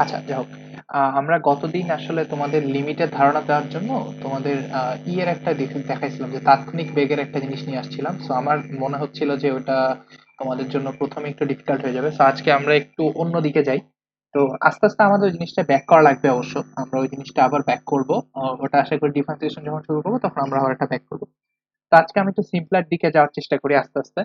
আচ্ছা, যাই হোক। আমরা গতদিন আসলে তোমাদের লিমিটের ধারণা দেওয়ার জন্য তোমাদের এর একটা দেখাইছিলাম যে তাৎক্ষণিক বেগের একটা জিনিস নিয়ে আসছিলাম। সো আমার মনে হচ্ছিল যে ওটা তোমাদের জন্য প্রথমে একটু ডিফিকাল্ট হয়ে যাবে। সো আজকে আমরা একটু অন্য দিকে যাই। তো আস্তে আস্তে আমাদের ওই জিনিসটা ব্যাক করা লাগবে অবশ্য। আমরা ওই জিনিসটা আবার ব্যাক করবো। ওটা আশা করি ডিফারেন্সিয়েশন যখন শুরু করবো তখন আমরা আবার একটা ব্যাক করবো। তো আজকে আমি একটু সিম্পলার দিকে যাওয়ার চেষ্টা করি আস্তে আস্তে।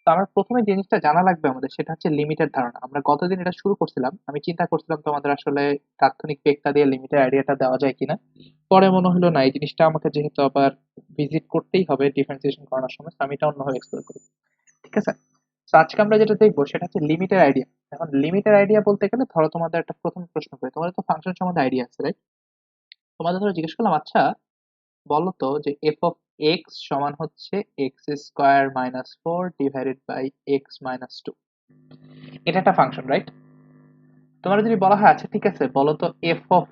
তো আমার প্রথমে যে জিনিসটা জানা লাগবে আমাদের সেটা হচ্ছে লিমিটের ধারণা। আমরা গতদিন এটা শুরু করছিলাম, আমি চিন্তা করছিলাম তোমাদের আসলে তাৎক্ষণিক বেগটা দিয়ে লিমিটের আইডিয়াটা দেওয়া যায় কিনা। পরে মনে হলো না, এই জিনিসটা আমাকে যেহেতু আবার ভিজিট করতেই হবে ডিফারেন্সিয়েশন করার সময়, তো আমি এটা অন্যভাবে এক্সপ্লোর করি। ঠিক আছে। তো আজকে আমরা যেটা দেখবো সেটা হচ্ছে লিমিটের আইডিয়া। এখন লিমিটের আইডিয়া বলতে গেলে ধরো তোমাদের একটা প্রথম প্রশ্ন করে, তোমাদের তো ফাংশন সম্বন্ধে আইডিয়া আছে, রাইট? তোমাদের ধরো জিজ্ঞেস করলাম, আচ্ছা বলো তো যে এফ অফ এক্স সমান হচ্ছে x square minus four divided by x minus two. এটা একটা ফাংশন, রাইট? তোমার যদি বলা হয় আচ্ছা ঠিক আছে বলো তো এফ অফ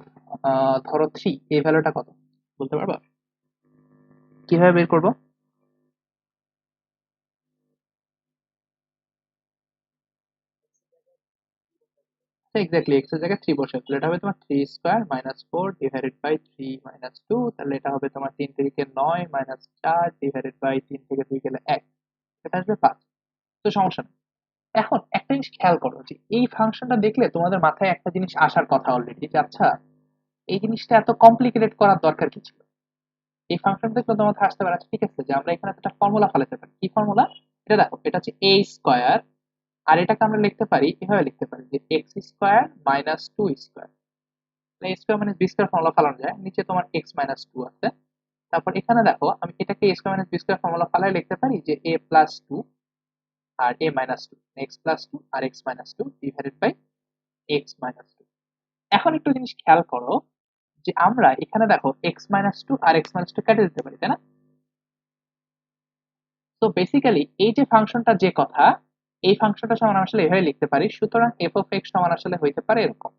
ধরো থ্রি, এই ভ্যালুটা কত, বলতে পারবা? কিভাবে বের করবো? এক্স্যাক্টলি এক্স এর জায়গায় থ্রি বসে, তাহলে এটা হবে তোমার three square minus four divided by three minus two, তাহলে এটা হবে তোমার তিন থেকে নয় মাইনাস চার ডিভাইডেড বাই তিন থেকে দুই গেলে এক, এটা আসবে পাঁচ। তো সমস্যা নেই। এখন একটা জিনিস খেয়াল করো যে এই ফাংশনটা দেখলে তোমাদের মাথায় একটা জিনিস আসার কথা অলরেডি, যে আচ্ছা এই জিনিসটা এত কমপ্লিকেটেড করার দরকার কি ছিল। এই ফাংশন দেখলে তোমার মাথায় আসতে পারে আচ্ছা ঠিক আছে যে আমরা এখানে একটা ফর্মুলা ফেলাতে পারি। কি ফর্মুলা? এটা দেখো, এটা হচ্ছে এ স্কোয়ার, আর এটাকে আমরা লিখতে পারি এভাবে, লিখতে পারি যে x square minus two square. A square minus B square formula ফেলানো যায়, নিচে তোমার এক্স মাইনাস টু আছে। তারপর এখানে দেখো আমি এটাকে A square minus B square formula ফেলাই লিখতে পারি যে এ প্লাস টু আর A minus two, X plus two আর X minus two divided by x minus two. এখন একটু জিনিস খেয়াল করো যে আমরা এখানে দেখো এক্স মাইনাস টু আর এক্স মাইনাস টু কেটে দিতে পারি, তাই না? তো বেসিক্যালি এই যে ফাংশনটা যে কথা, এই ফাংশনটা সমান আসলে এভাবে লিখতে পারি, সুতরাং এফ অফ এক্স সমান আসলে হইতে পারে এরকম,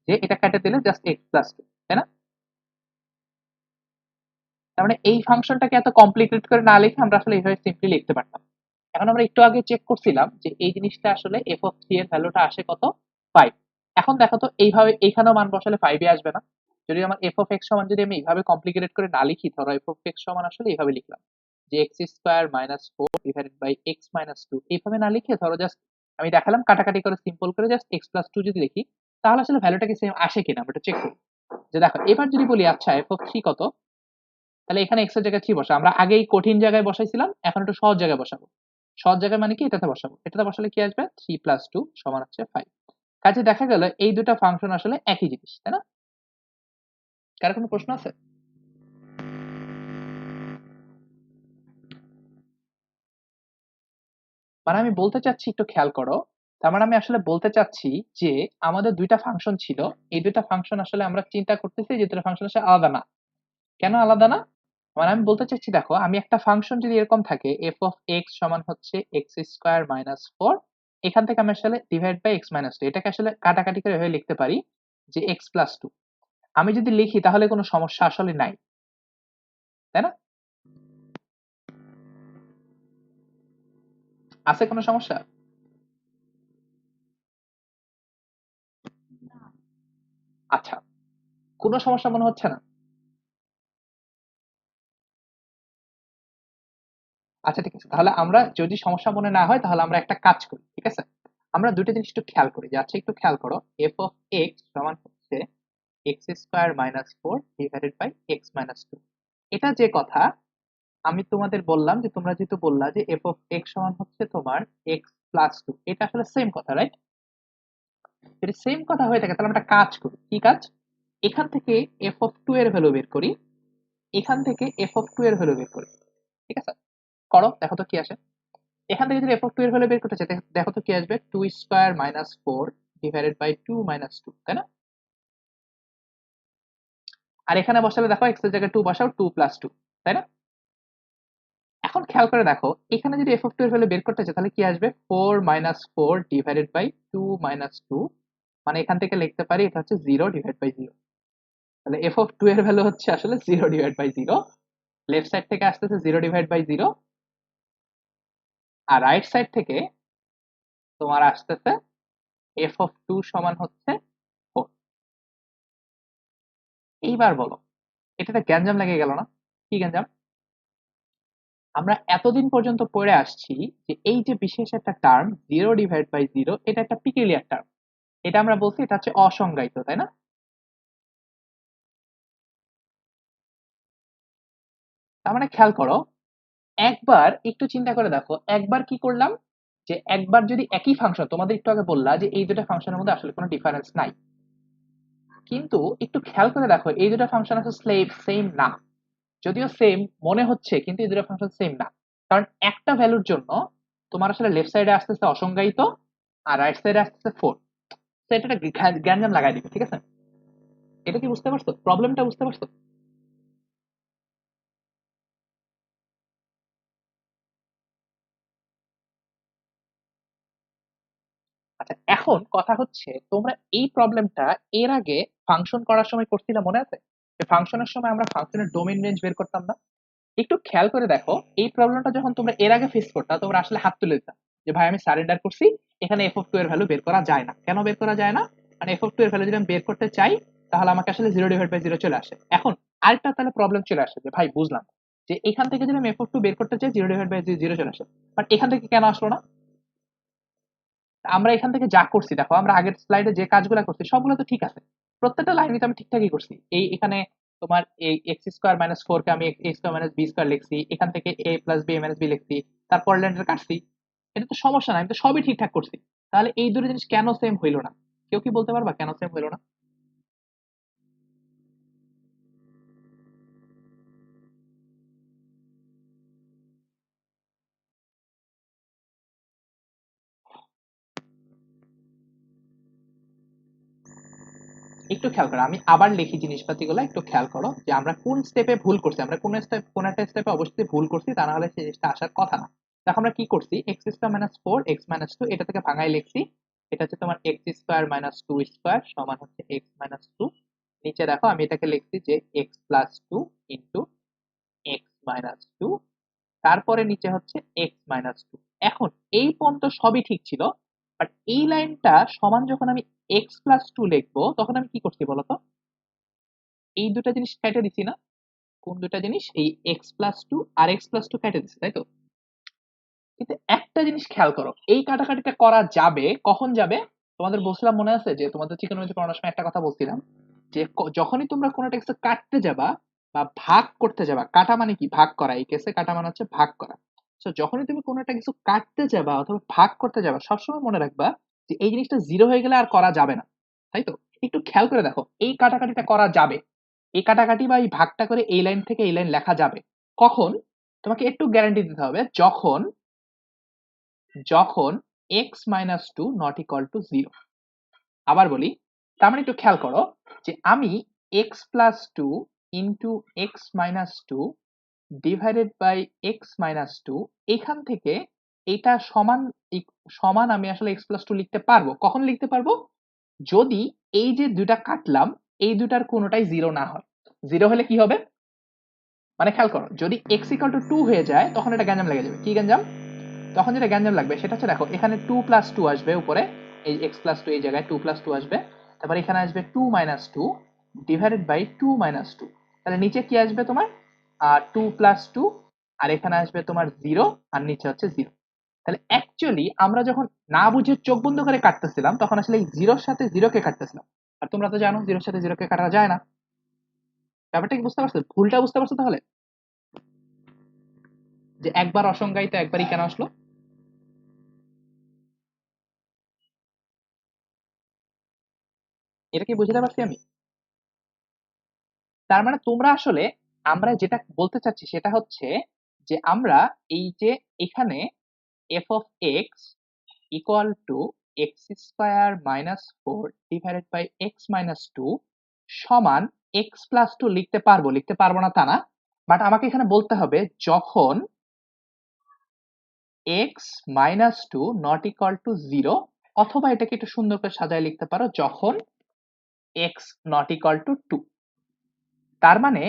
যে এটা কেটে দিলে জাস্ট এক্স প্লাস টু, তাই না? তার মানে এই ফাংশনটাকে এত কমপ্লিকেট করে না লিখে আমরা আসলে এইভাবে সিম্পলি লিখতে পারতাম। এখন আমরা একটু আগে চেক করছিলাম যে এই জিনিসটা আসলে এফ অফ থ্রি এর ভ্যালুটা আসে কত, ফাইভ। এখন দেখো তো এইভাবে এইখানেও মান বসালে ফাইভে আসবে না? যদি আমার এফ অফ এক্স সমান যদি আমি এইভাবে কমপ্লিকেটেড করে না লিখি, ধরো এফ অফ এক্স সমান আসলে এইভাবে লিখলাম যে x square minus four divided by x minus two, এইভাবে না লিখে ধরো জাস্ট আমি দেখালাম কাটাকাটি করে সিম্পল করে জাস্ট এক্স প্লাস টু যদি লিখি, তাহলে আসলে ভ্যালুটা কি সেম আসে কিনা আমরা চেক করি। যে দেখো এবার যদি বলি আচ্ছা এফ অফ থ্রি কত, তাহলে এখানে এক্স এর জায়গায় থ্রি বসা, আমরা আগেই কঠিন জায়গায় বসাইছিলাম, এখন একটু সহজ জায়গায় বসাবো। সহজ জায়গায় মানে কি, এটাতে বসাবো, এটাতে বসালে কি আসবে, থ্রি প্লাস টু সমান হচ্ছে ফাইভ। কাজে দেখা গেল এই দুটা ফাংশন আসলে একই জিনিস, তাই না? কার কোনো প্রশ্ন আছে? মানে আমি বলতে চাচ্ছি একটু খেয়াল করো, তার মানে আমি আসলে বলতে চাচ্ছি যে আমাদের দুইটা ফাংশন ছিল, এই দুইটা ফাংশন আসলে আমরা চিন্তা করতেছি যে দুটো ফাংশন আসলে আলাদা না। কেন আলাদা না? মানে আমি বলতে চাচ্ছি দেখো, আমি একটা ফাংশন যদি এরকম থাকে এফ অফ এক্স সমান হচ্ছে এক্স স্কোয়ার মাইনাস ফোর, এখান থেকে আমি আসলে divide by x minus two, এটাকে আসলে কাটাকাটি করে এভাবে লিখতে পারি যে এক্স প্লাস টু। আমি যদি লিখি তাহলে কোনো সমস্যা আসলে নাই, তাই না? আছে কোনো সমস্যা? আচ্ছা, কোনো সমস্যা মনে হচ্ছে না? আচ্ছা ঠিক আছে, তাহলে আমরা যদি সমস্যা মনে না হয় তাহলে আমরা একটা কাজ করি, ঠিক আছে? আমরা দুটো জিনিস একটু খেয়াল করি, যে আচ্ছা একটু খেয়াল করো, এফ অফ এক্স সমান হচ্ছে x square minus four divided by x minus two. এটা যে কথা আমি তোমাদের বললাম, যে তোমরা যেহেতু বললা যে এফ অফ এক্স সমান হচ্ছে তোমার এক্স প্লাস টু, এটা আসলে সেম কথা, রাইট? যদি সেম কথা হয়ে থাকে তাহলে আমরা একটা কাজ করি, কি কাজ? এখান থেকে এফ অফ টু এর ভ্যালু বের করি, এখান থেকে এফ অফ টু এর ভ্যালু বের করি। ঠিক আছে, করো দেখো তো কি আসে। এখান থেকে যদি এফ অফ টু এর ভ্যালু বের করতে চাই, দেখো তো কি আসবে, two square minus four divided by two minus two, তাই না? আর এখানে বসালে দেখো এক্স এর জায়গায় টু বসাও, টু প্লাস টু, তাই না? এখন খেয়াল করে দেখো, এখানে যদি এফ অফ টু এর ভ্যালু বের করতে চাই তাহলে কি আসবে, four minus four divided by two minus two, মানে এখান থেকে লিখতে পারি এটা হচ্ছে জিরো ডিভাইড বাই জিরো। তাহলে এফ অফ টু এর ভ্যালু হচ্ছে আসলে zero divide by zero, left side থেকে আসতেছে জিরো ডিভাইড বাই জিরো, আর রাইট সাইড থেকে তোমার আসতেছে এফ অফ টু সমান হচ্ছে এইবার বলো, এটা একটা গ্যাঞ্জাম লেগে গেল না? কি গ্যাঞ্জাম? আমরা এতদিন পর্যন্ত পড়ে আসছি যে এই যে বিশেষ একটা টার্ম 0/0, এটা একটা পিকুলিয়ার টার্ম। এটা আমরা বলছি এটা হচ্ছে অসংজ্ঞায়িত, তাই না? তার মানে খেয়াল করো, একবার একটু চিন্তা করে দেখো, একবার কি করলাম, যে একবার যদি একই ফাংশন, তোমাদের একটু আগে বললা যে এই দুটো ফাংশনের মধ্যে আসলে কোনো ডিফারেন্স নাই, কিন্তু একটু খেয়াল করে দেখো এই দুটো ফাংশন আসলে সেম না। যদিও সেম মনে হচ্ছে, কিন্তু এই দুটো ফাংশন সেম না। কারণ একটা ভ্যালুর জন্য তোমার আসলে লেফট সাইডে আসতেছে অসংজ্ঞায়িত, আর রাইট সাইডে আসতেছে 4। তো এটা একটা গ্যাঞ্জাম লাগাই দিবে, ঠিক আছে? এটা কি বুঝতে পারছো? প্রবলেমটা বুঝতে পারছো? আচ্ছা, এখন কথা হচ্ছে তোমরা এই প্রবলেমটা এর আগে ফাংশন করার সময় করছিলে, মনে আছে? যে ফাংশনের সময় আমরা ফাংশনের ডোমেইন রেঞ্জ বের করতাম না? একটু খেয়াল করে দেখো, এই প্রবলেমটা যখন তোমরা এর আগে ফেস করতা, তোমরা আসলে হাত তুলে দিতা যে ভাই আমি সারেন্ডার করছি, এখানে f(2) এর ভ্যালু বের করা যায় না। কেন বের করা যায় না? মানে f(2) এর ভ্যালু যদি আমি বের করতে চাই, তাহলে আমাকে আসলে 0/0 চলে আসে। এখন আরেকটা তাহলে প্রবলেম চলে আসে যে ভাই বুঝলাম যে এখান থেকে যদি আমি f(2) বের করতে চাই 0/0 চলে আসে, বাট এখান থেকে কেন আসলো না? আমরা এখান থেকে যা করছি দেখো, আমরা আগের স্লাইডে যে কাজগুলো করছি সবগুলো তো ঠিক আছে, প্রত্যেকটা লাইনে তো আমি ঠিকঠাকই করছি। এই এখানে তোমার এই x² - 4 কে আমি a² - b² লিখছি, এখান থেকে a+b - b লিখছি, তারপর লাইনটা কাটছি। এটা তো সমস্যা নাই, আমি তো সবই ঠিকঠাক করছি। তাহলে এই দুটো জিনিস কেন সেম হইলো না? কেউ কি বলতে পারবা কেন সেম হইলো না? একটু খেয়াল করো, আমি আবার লিখি জিনিসপাতিগুলো, একটু খেয়াল করো যে আমরা কোন স্টেপে ভুল করছি। আমরা কোন একটা স্টেপে অবশ্যই ভুল করছি, তা না হলে সেই জিনিসটা আসার কথা না। দেখো আমরা কি করছি, x²-4 x-2 এটা থেকে ভাঙাই লিখছি। এটা হচ্ছে তোমার x² - 2² সমান হচ্ছে x-2। নিচে দেখো আমি এটাকে লিখছি যে x+2 ইন্টু x-2, তারপরে নিচে হচ্ছে x-2। এখন এই পর্যন্ত সবই ঠিক ছিল, বাট এই লাইনটা সমান যখন আমি x+2 লিখবো, তখন আমি কি করছি বলতো? এই দুটা জিনিস কেটে দিছি না? কোন দুটা জিনিস? এই x+2 আর x+2 কেটে দিছি, তাই তো? কিন্তু একটা জিনিস খেয়াল করো, এই কাটাকাটিটা করা যাবে কখন যাবে? তোমাদের বলছিলাম মনে আছে যে তোমাদের trigonometry পড়ানোর সময় একটা কথা বলছিলাম যে যখনই তোমরা কোনো একটা কিছু কাটতে যাবা বা ভাগ করতে যাবা, কাটা মানে কি? ভাগ করা। এই কেসে কাটা মানে হচ্ছে ভাগ করা। তো যখনই তুমি কোনো একটা কিছু কাটতে যাবা অথবা ভাগ করতে যাবা, সবসময় মনে রাখবা যে এই জিনিসটা জিরো হয়ে গেলে আর করা যাবে না, তাই তো? একটু খেয়াল করে দেখো, এই কাটাকাটিটা করা যাবে, এই কাটাকাটি বা এই ভাগটা করে এই লাইন থেকে এই লাইন লেখা যাবে। কখন? তোমাকে একটু গ্যারান্টি দিতে হবে, যখন যখন x-2 নট ইকুয়াল টু 0। আবার বলি, তার মানে একটু খেয়াল করো যে আমি x+2 into x-2 divided by x-2, এখান থেকে এটা সমান সমান আমি আসলে x+2 লিখতে পারবো। কখন লিখতে পারবো? যদি এই যে দুটা কাটলাম, এই দুটার কোনোটাই জিরো না হয়। জিরো হলে কি হবে? মানে খেয়াল করো, যদি x ইকুয়াল টু 2 হয়ে যায়, তখন এটা গ্যাঞ্জাম লেগে যাবে। কি গ্যাঞ্জাম? তখন যেটা গ্যাঞ্জাম লাগবে সেটা হচ্ছে, দেখো এখানে 2+2 আসবে উপরে, এই x+2 এই জায়গায় 2+2 আসবে, তারপর এখানে আসবে 2-2 ডিভাইডেড বাই 2-2। তাহলে নিচে কি আসবে তোমার? 2+2, আর এখানে আসবে তোমার 0, আর নিচে হচ্ছে 0। তাহলে অ্যাকচুয়ালি আমরা যখন না বুঝে চোখ বন্ধ করে কাটতেছিলাম, তখন আসলে এই জিরোর সাথে জিরোকে কাটতেছিলাম। আর তোমরা তো জানো জিরোর সাথে জিরোকে কাটা যায় না। ব্যাপারটা কি বুঝতে পারছো? ভুলটা বুঝতে পারছো তাহলে? যে একবার অসংজ্ঞায়িত একবারই কেন আসলো? এটা কি বুঝতে পারছি আমি? তার মানে তোমরা আসলে, আমরা যেটা বলতে চাচ্ছি সেটা হচ্ছে যে আমরা এই যে এখানে f of x equal to x² - 4 divided by x-2 সমান x+2 লিখতে পারবো, লিখতে পারবো না তা না, বাট আমাকে এখানে বলতে হবে যখন x-2 not equal to 0, অথবা এটাকে একটু সুন্দর করে সাজায় লিখতে পারো যখন x not equal to 2। তার মানে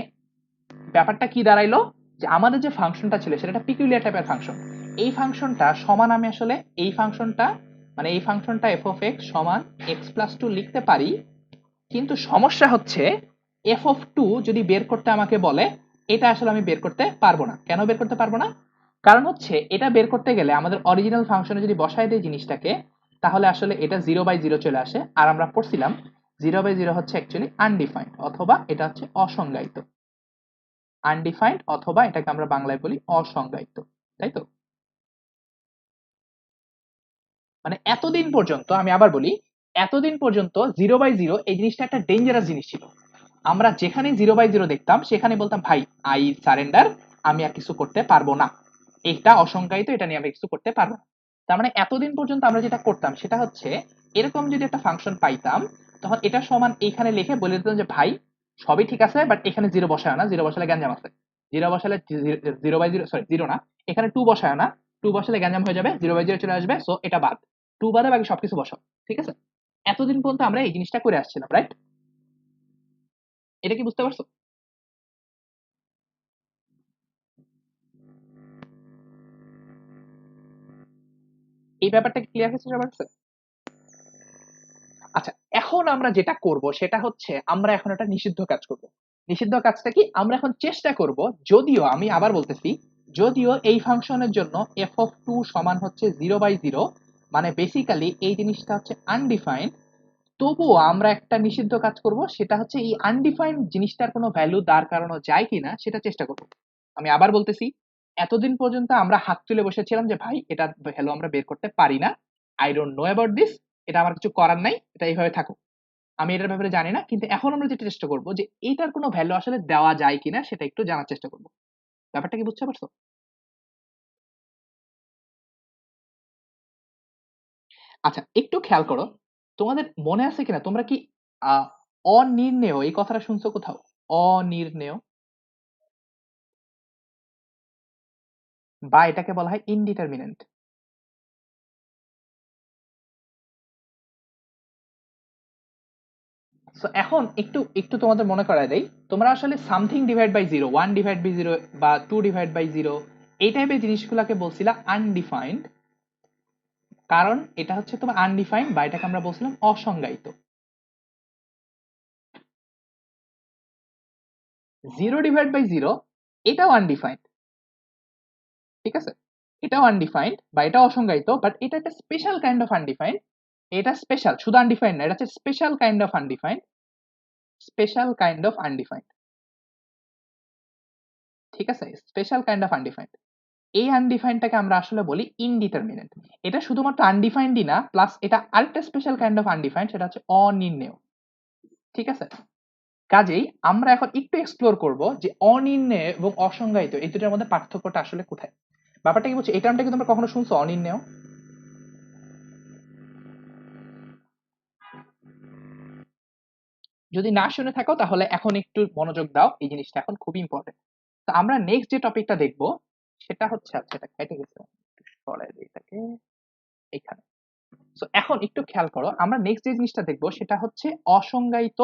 ব্যাপারটা কি দাঁড়াইলো, যে আমাদের যে ফাংশনটা ছিল সেটা একটা পিকুলিয়ার টাইপের ফাংশন। এই ফাংশনটা সমান আমি আসলে এই ফাংশনটা, মানে এই ফাংশনটা f of x সমান x+2 লিখতে পারি, কিন্তু সমস্যা হচ্ছে এফ অফ টু যদি বের করতে আমাকে বলে, এটা আসলে আমি বের করতে পারবো না। কেন বের করতে পারবো না? কারণ হচ্ছে এটা বের করতে গেলে আমাদের অরিজিনাল ফাংশনে যদি বসায় দেয় জিনিসটাকে, তাহলে আসলে এটা 0/0 চলে আসে। আর আমরা পড়ছিলাম 0/0 হচ্ছে অ্যাকচুয়ালি আনডিফাইন্ড, অথবা এটা হচ্ছে অসংজ্ঞায়িত। আনডিফাইন্ড অথবা এটাকে আমরা বাংলায় বলি অসংজ্ঞায়িত, তাই তো? মানে এতদিন পর্যন্ত, আমি আবার বলি, এতদিন পর্যন্ত 0/0 এই জিনিসটা একটা ডেঞ্জারাস জিনিস ছিল। আমরা যেখানে 0/0 দেখতাম সেখানে বলতাম ভাই আই সারেন্ডার, আমি আর কিছু করতে পারবো না, এটা অসংজ্ঞায়িত, এটা নিয়ে আমি কিছু করতে পারবো না। তার মানে এতদিন পর্যন্ত আমরা যেটা করতাম সেটা হচ্ছে, এরকম যদি একটা ফাংশন পাইতাম, তখন এটা সমান এইখানে লিখে বলে দিতাম যে ভাই সবই ঠিক আছে, বাট এখানে জিরো বসায় না, জিরো বসালে গ্যাঞ্জাম আছে। জিরো বসালে 0/0, সরি জিরো না, এখানে টু বসায় না, টু বসালে গ্যাঞ্জাম হয়ে যাবে, 0/0 চলে আসবে, সো এটা বাদ, টু বাদে বাকি সবকিছু বসাও। ঠিক আছে? এতদিন পর্যন্ত আমরা এই জিনিসটা করে আসছিলাম, রাইট? এটা কি বুঝতে পারছো? এই ব্যাপারটা কি ক্লিয়ার হয়েছে সবার কাছে? আচ্ছা, এখন আমরা যেটা করব সেটা হচ্ছে আমরা এখন একটা নিষিদ্ধ কাজ করব। নিষিদ্ধ কাজটা কি? আমরা এখন চেষ্টা করব, যদিও আমি আবার বলতেছি, যদিও এই ফাংশনের জন্য এফ অফ টু সমান হচ্ছে 0/0, মানে বেসিক্যালি এই জিনিসটা হচ্ছে আনডিফাইন্ড, তবুও আমরা একটা নিষিদ্ধ কাজ করব, সেটা হচ্ছে এই আনডিফাইন্ড জিনিসটার কোনো ভ্যালু দাঁড় করানো যায় কিনা সেটা চেষ্টা করব। আমি আবার বলতেছি, এতদিন পর্যন্ত আমরা হাত তুলে বসেছিলাম যে ভাই এটা ভ্যালু আমরা বের করতে পারি না, I don't know about this, এটা আমার কিছু করার নাই, এটা এইভাবে থাকুক, আমি এটার ব্যাপারে জানি না। কিন্তু এখন আমরা যেটা চেষ্টা করব যে এইটার কোনো ভ্যালু আসলে দেওয়া যায় কিনা সেটা একটু জানার চেষ্টা করব। ব্যাপারটা কি বুঝতে পারছো? আচ্ছা, একটু খেয়াল করো, তোমাদের মনে আছে কিনা, তোমরা কি আহ, অনির্ণেয় এই কথাটা শুনছো কোথাও? অনির্ণেয়, বা এটাকে বলা হয় ইনডিটারমিনেন্ট। সো এখন একটু একটু তোমাদের মনে করায় দেই, তোমরা আসলে সামথিং ডিভাইড বাই জিরো, 1/0 বা 2/0 এই টাইপের জিনিসগুলোকে বলছিলা আনডিফাইন্ড, কারণ এটা হচ্ছে তোমার আনডিফাইন্ড, বা এটাকে আমরা বলছিলাম অসংজ্ঞায়িত। 0/0 এটাও আনডিফাইন্ড, ঠিক আছে? এটাও আনডিফাইন্ড বা এটা অসংজ্ঞায়িত, বাট এটা একটা স্পেশাল কাইন্ড অফ আনডিফাইন্ড। এটা স্পেশাল, শুধু আনডিফাইন্ড না, এটা হচ্ছে special kind of undefined, special kind of undefined, ঠিক আছে? Special kind of undefined. এই আনডিফাইন্ডটাকে আমরা আসলে বলি ইনডিটারমিনেন্ট। এটা শুধুমাত্র আনডিফাইন্ডই না, প্লাস এটা আরেকটা স্পেশাল কাইন্ড অফ আনডিফাইন্ড, সেটা হচ্ছে অনির্ণেয়, ঠিক আছে? কাজেই আমরা এখন একটু এক্সপ্লোর করব যে অনির্ণেয় এবং অসংজ্ঞায়িত এই দুটোর মধ্যে পার্থক্যটা আসলে কোথায়। ব্যাপারটা কি বলছি, এই টার্মটা কি তোমরা কখনো শুনছো, অনির্ণেয়? যদি না শুনে থাকো তাহলে এখন একটু মনোযোগ দাও, এই জিনিসটা এখন খুবই ইম্পর্টেন্ট। তো আমরা নেক্সট যে টপিকটা দেখব সেটা হচ্ছে, আচ্ছা এটা কেটে গেছে, একটু সরাই দিই এটাকে, এখানে। সো এখন একটু খেয়াল করো, আমরা নেক্সট যে জিনিসটা দেখবো সেটা হচ্ছে অসংজ্ঞায়িত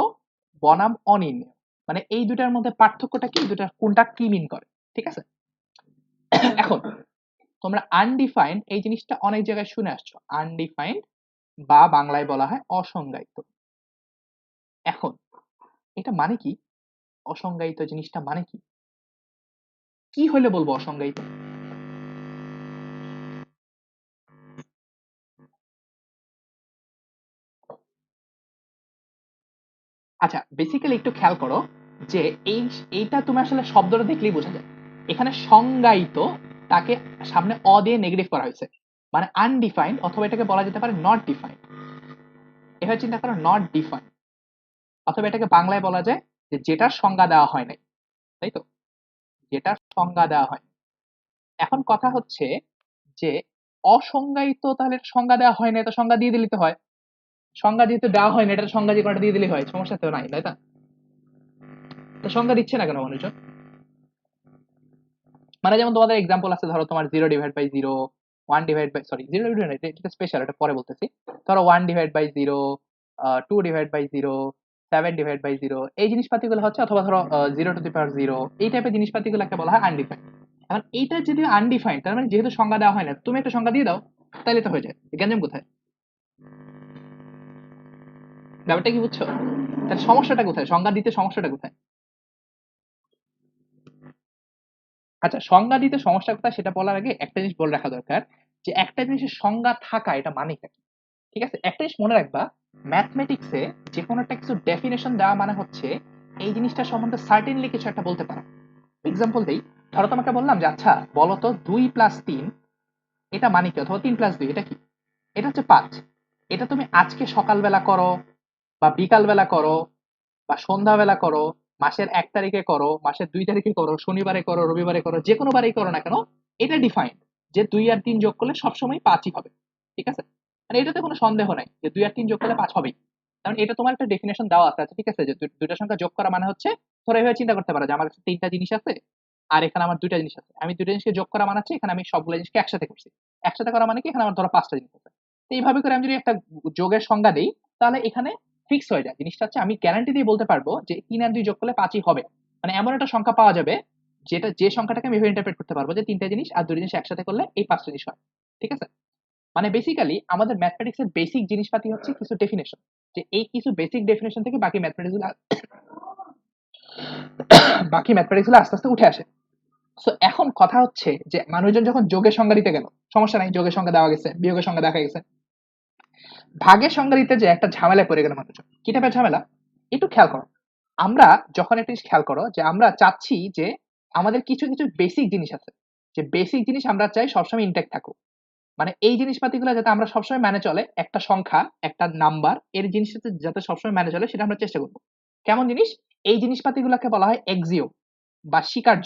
বনাম অনির্ণেয়, মানে এই দুটার মধ্যে পার্থক্যটা কি, দুটা কোনটা কি মিন করে, ঠিক আছে? এখন তোমরা আনডিফাইন্ড এই জিনিসটা অনেক জায়গায় শুনে আসছো, আনডিফাইন্ড বা বাংলায় বলা হয় অসংজ্ঞায়িত। এখন এটা মানে কি? অসংজ্ঞায়িত জিনিসটা মানে কি? কি হলে বলবো অসংজ্ঞায়িত? আচ্ছা, বেসিক্যালি একটু খেয়াল করো যে এই এইটা তুমি আসলে শব্দটা দেখলেই বোঝা যায়, এখানে সংজ্ঞায়িত তাকে সামনে অ দিয়ে নেগেটিভ করা হয়েছে, মানে আনডিফাইন্ড, অথবা এটাকে বলা যেতে পারে নট ডিফাইন্ড। এভাবে চিন্তা করো, নট ডিফাইন্ড, অথবা এটাকে বাংলায় বলা যায় যে যেটার সংজ্ঞা দেওয়া হয় নাই, তাই তো? যেটার সংজ্ঞা দেওয়া হয়। এখন কথা হচ্ছে যে অসংজ্ঞায়িত, তাহলে সংজ্ঞা দেওয়া হয় না, তো সংজ্ঞা দিয়ে দিলে তো হয়। সংজ্ঞা যেহেতু দেওয়া হয় না, এটার সংজ্ঞা যে কোনটা দিয়ে দিলে হয়, সমস্যা তো নাই, তাই না? তো সংজ্ঞা দিচ্ছে না কেন মানুষজন? মানে যেমন তোমাদের এক্সাম্পল আছে, ধরো তোমার 0/0, 1/, সরি 0/, এটা স্পেশাল, এটা পরে বলতেছি। ধরো 1/0, 2/0, 7/0, এই জিনিসপাতিগুলো হচ্ছে, অথবা ধরো 0 টু দি পাওয়ার 0, এই টাইপের জিনিসপাতিগুলোকে বলা হয় আনডিফাইন্ড। এখন এইটা যদি আনডিফাইন্ড, তার মানে যেহেতু সংজ্ঞা দেওয়া হয় না, তুমি একটা সংজ্ঞা দিয়ে দাও, তাহলে তো হয়ে যায়, গ্যাঞ্জাম কোথায়? ব্যাপারটা কি বুঝছো? তাহলে সমস্যাটা কোথায়, সংজ্ঞা দিতে সমস্যাটা কোথায়? আচ্ছা, সংজ্ঞা দিতে সমস্যা কোথায় সেটা বলার আগে একটা জিনিস বলে রাখা দরকার, যে একটা জিনিসের সংজ্ঞা থাকা এটা মানে কি। ঠিক আছে, একটা জিনিস মনে রাখবা, ম্যাথমেটিক্সে যে কোনো একটা কিছু ডেফিনেশন দেওয়া মানে হচ্ছে এই জিনিসটা সম্বন্ধে সার্টেনলি কিছু একটা বলতে পারো। এক্সাম্পল দেই, ধরো তোমাকে বললাম যে আচ্ছা বলো তো 2+3 এটা মানে কি, অথবা 3+2 এটা কি। এটা হচ্ছে 5। এটা তুমি আজকে সকালবেলা করো, বা বিকাল বেলা করো, বা সন্ধ্যাবেলা করো, মাসের 1 তারিখে করো, মাসের 2 তারিখে করো, শনিবারে করো, রবিবারে করো, যে কোনো বারেই করো না কেন, এটা ডিফাইন্ড যে 2 আর 3 যোগ করলে সবসময় 5ই হবে। ঠিক আছে, মানে এটাতে কোনো সন্দেহ নাই যে 2 আর 3 যোগ করলে 5 হবেই, কারণ এটা তোমার একটা ডেফিনেশন দেওয়া আছে। আচ্ছা ঠিক আছে, যে দুইটা সংখ্যা যোগ করা মানে হচ্ছে, ধরো এইভাবে চিন্তা করতে পারো যে আমার কাছে 3টা জিনিস আছে, আর এখানে আমার 2টা জিনিস আছে, আমি 2টা জিনিসকে যোগ করা মানে হচ্ছে এখানে আমি সবগুলো জিনিসকে একসাথে করছি। একসাথে করা মানে কি, এখানে আমার ধরো 5টা জিনিস আছে। তো এইভাবে করে আমি যদি একটা যোগের সংজ্ঞা দিই, তাহলে এখানে ফিক্স হয়ে যায় জিনিসটা। হচ্ছে আমি গ্যারান্টি দিয়ে বলতে পারবো যে 3 আর 2 যোগ করলে 5ই হবে। মানে এমন একটা সংখ্যা পাওয়া যাবে যেটা, যে সংখ্যাটাকে আমি এভাবে ইন্টারপ্রেট করতে পারবো যে 3টা জিনিস আর 2টা জিনিস একসাথে করলে এই 5টা জিনিস হয়। ঠিক আছে, মানে বেসিক্যালি আমাদের ম্যাথমেটিক্স এর বেসিক জিনিসপাতি হচ্ছে কিছু ডেফিনেশন, যে এই কিছু বেসিক ডেফিনেশন থেকে বাকি ম্যাথমেটিক্স গুলো বাকি ম্যাথমেটিক্স গুলো আস্তে আস্তে উঠে আসে। সো এখন কথা হচ্ছে যে মানুষজন যখন যোগের সংজ্ঞা দিতে গেল, সমস্যা নাই, যোগের সংজ্ঞা দেওয়া গেছে, বিয়োগের সংজ্ঞা দেখা গেছে, ভাগের সংজ্ঞা দিতে যে একটা ঝামেলায় পড়ে গেল মানুষজন। কি টাইপের ঝামেলা, একটু খেয়াল করো। আমরা যখন একটা জিনিস খেয়াল করো, যে আমরা চাচ্ছি যে আমাদের কিছু কিছু বেসিক জিনিস আছে, যে বেসিক জিনিস আমরা চাই সবসময় ইনট্যাক্ট থাকুক। মানে এই জিনিসপাতিগুলো যাতে আমরা সবসময় মেনে চলে, একটা সংখ্যা, একটা নাম্বার, এর জিনিসটা যাতে সবসময় মেনে চলে সেটা আমরা চেষ্টা করবো। কেমন জিনিস, এই জিনিসপাতিগুলোকে বলা হয় এক্সিওম বা স্বীকার্য।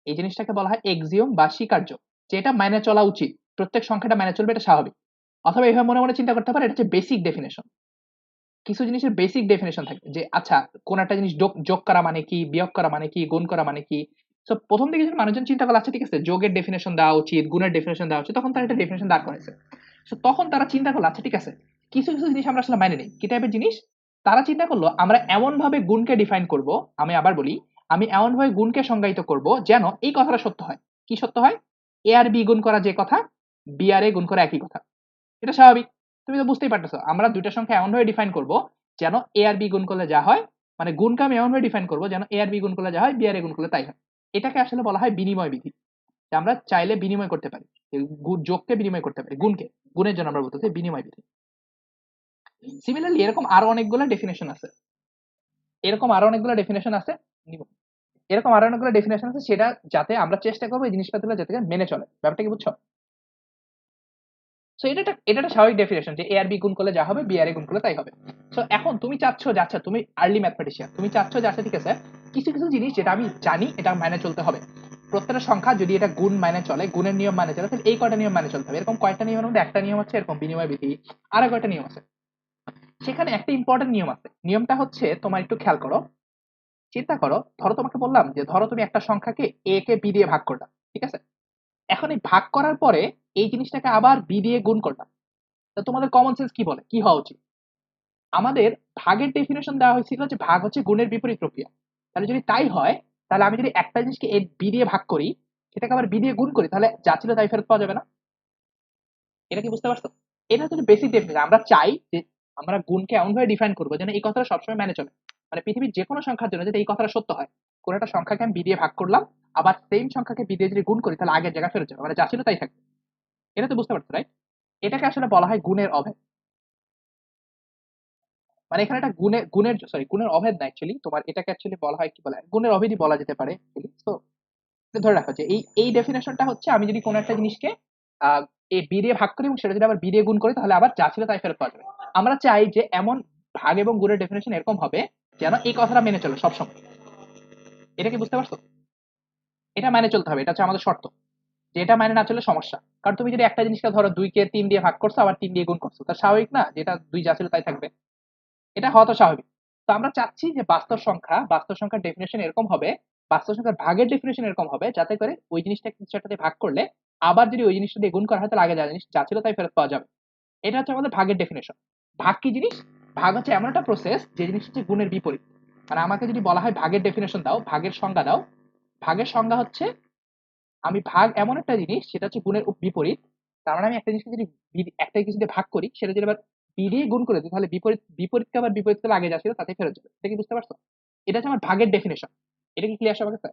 এই জিনিসটাকে বলা হয় এক্সিওম বা স্বীকার্য, যে এটা মেনে চলা উচিত, প্রত্যেক সংখ্যাটা মেনে চলবে, এটা স্বাভাবিক। অথবা এইভাবে মনে মনে চিন্তা করতে পারে, এটা হচ্ছে বেসিক ডেফিনেশন। কিছু জিনিসের বেসিক ডেফিনেশন থাকে, যে আচ্ছা কোন একটা জিনিস যোগ করা মানে কি, বিয়োগ করা মানে কি, গুণ করা মানে কি। তো প্রথম দিকে যখন মানুষজন চিন্তা করলো আচ্ছা ঠিক আছে যোগের ডেফিনেশন দেওয়া উচিত, গুণের ডেফিনেশন দেওয়া উচিত, তখন তারা একটা ডেফিনেশন দাঁড় করাইছে। তো তখন তারা চিন্তা করলো আচ্ছা ঠিক আছে কিছু কিছু জিনিস আমরা আসলে মাইনে নেই। কি টাইপের জিনিস, তারা চিন্তা করলো আমরা এমন ভাবে গুণকে ডিফাইন করব, আমি আবার বলি, আমি এমন ভাবে গুণকে সংজ্ঞায়িত করব যেন এই কথাটা সত্য হয়। কি সত্য হয়, এ আর বি গুণ করা যে কথা, বি আর এ গুণ করা একই কথা। এটা স্বাভাবিক, তুমি তো বুঝতেই পারতেছো। আমরা দুইটা সংখ্যা এমন ভাবে ডিফাইন করব যেন এ আর বি গুণ করলে যা হয়, মানে গুণকে আমি এমন ভাবে ডিফাইন করব যেন এ আর বি গুণ করলে যা হয় বি আর এ গুণ করলে তাই হয়। এটাকে আসলে বলা হয় বিনিময় বিধি, যে আমরা চাইলে বিনিময় করতে পারি, যোগকে বিনিময় করতে পারি গুণকে, গুণের জন্য আমরা বলতেছি বিনিময় বিধি। সিমিলারলি এরকম আরো অনেকগুলো ডেফিনেশন আছে, এরকম আরো অনেকগুলো ডেফিনেশন আছে নিব। এরকম আরো অনেকগুলো ডেফিনেশন আছে, সেটা যাতে আমরা চেষ্টা করবো এই জিনিসপাতিগুলো যাতে মেনে চলে। ব্যাপারটা কি বুঝছো? সো এটা একটা স্বাভাবিক ডেফিনেশন যে এ আর বি গুণ করলে যা হবে বি আর এ গুণ করলে তাই হবে। সো এখন তুমি চাচ্ছ যে আচ্ছা তুমি আর্লি ম্যাথমেটিশিয়ান, তুমি চাচ্ছ যে আচ্ছা ঠিক আছে কিছু কিছু জিনিস যেটা আমি জানি এটা মেনে চলতে হবে। প্রত্যেকটা সংখ্যা যদি এটা গুণ মানে চলে, গুণের নিয়ম মানে চলে, তাহলে এই কয়টা নিয়ম মানে চলতে হবে। এরকম কয়টা নিয়মের মধ্যে একটা নিয়ম হচ্ছে এরকম বিনিময় বিধি, আরো কয়টা নিয়ম আছে। সেখানে একটা ইম্পর্টেন্ট নিয়ম আছে, নিয়মটা হচ্ছে তোমার একটু খেয়াল করো, চিন্তা করো। ধরো তোমাকে বললাম যে ধরো তুমি একটা সংখ্যাকে এ কে বি দিয়ে ভাগ করলা, ঠিক আছে। এখন এই ভাগ করার পরে এই জিনিসটাকে আবার বি দিয়ে গুণ করলাম। তা তোমাদের কমন সেন্স কি বলে কি হওয়া উচিত? আমাদের ভাগের ডেফিনেশন দেওয়া হয়েছিল যে ভাগ হচ্ছে গুণের বিপরীত প্রক্রিয়া। তাহলে যদি তাই হয়, তাহলে আমি যদি একটা জিনিসকে এ বি দিয়ে ভাগ করি, সেটাকে আবার বি দিয়ে গুণ করি, তাহলে যা ছিল তাই ফেরত পাওয়া যাবে না। এটা কি বুঝতে পারছো? এটা হচ্ছে বেসিক ডেফিনেশন। আমরা চাই যে আমরা গুণকে এমন ভাবে ডিফাইন করবো যেন এই কথাটা সবসময় মেনে চলে। মানে পৃথিবীর যে কোনো সংখ্যার জন্য যাতে এই কথাটা সত্য হয়, কোন একটা সংখ্যাকে আমি বি দিয়ে ভাগ করলাম, আবার সেম সংখ্যাকে বি দিয়ে যদি গুণ করি তাহলে আগের জায়গায় ফেরত যাবে, মানে যা ছিল তাই থাকবে। এটা তো বুঝতে পারছো রাইট? এটাকে আসলে বলা হয় গুণের অভেদ। মানে এখানে একটা গুণের অভেদ না, অ্যাকচুয়ালি তোমার এটাকে অ্যাকচুয়ালি বলা হয় কি বলে, গুণের অভেদই বলা যেতে পারে। তো ধরে রাখো যে এই এই ডেফিনেশনটা হচ্ছে আমি যদি কোনো একটা জিনিসকে আহ এ বি দিয়ে ভাগ করি এবং সেটা যদি আবার বি দিয়ে গুণ করি তাহলে আবার যা ছিল তাই ফেরত পাওয়া যাবে। আমরা চাই যে এমন ভাগ এবং গুণের ডেফিনেশন এরকম হবে যেন এই কথাটা মেনে চলে সবসময়। এটা কি বুঝতে পারছো? এটা মেনে চলতে হবে, এটা হচ্ছে আমাদের শর্ত। যে এটা মানে না চলে সমস্যা। কারণ তুমি যদি একটা জিনিসকে ধরো 2 কে 3 দিয়ে ভাগ করছো আবার 3 দিয়ে গুণ করছো, তা স্বাভাবিক না যেটা 2 যা ছিল তাই থাকবে? এটা হওয়া তো স্বাভাবিক। তো আমরা চাচ্ছি যে বাস্তব সংখ্যার ডেফিনেশন এরকম হবে, বাস্তব সংখ্যার ভাগের ডেফিনেশন এরকম হবে যাতে করে ওই জিনিসটা কিছু একটা দিয়ে ভাগ করলে আবার যদি ওই জিনিসটা দিয়ে গুণ করা হয় তাহলে আগে যা জিনিস যা ছিল তাই ফেরত পাওয়া যাবে। এটা হচ্ছে আমাদের ভাগের ডেফিনেশন। ভাগ কি জিনিস? ভাগ হচ্ছে এমন একটা প্রসেস যে জিনিস হচ্ছে গুণের বিপরীত। মানে আমাকে যদি বলা হয় ভাগের ডেফিনেশন দাও, ভাগের সংজ্ঞা দাও, ভাগের সংজ্ঞা হচ্ছে আমি ভাগ এমন একটা জিনিস সেটা হচ্ছে গুণের বিপরীত। তার মানে আমি একটা জিনিসকে যদি একটা কিছু দিয়ে ভাগ করি, সেটা যদি আবার বি দিয়ে গুণ করে দিই তাহলে বিপরীতকে আবার বিপরীতকে আগে যা ছিল তাতে ফেরত যাবে। এটা কি বুঝতে পারছো? এটা হচ্ছে আমার ভাগের ডেফিনেশন। এটা কি ক্লিয়ার সবার কাছে?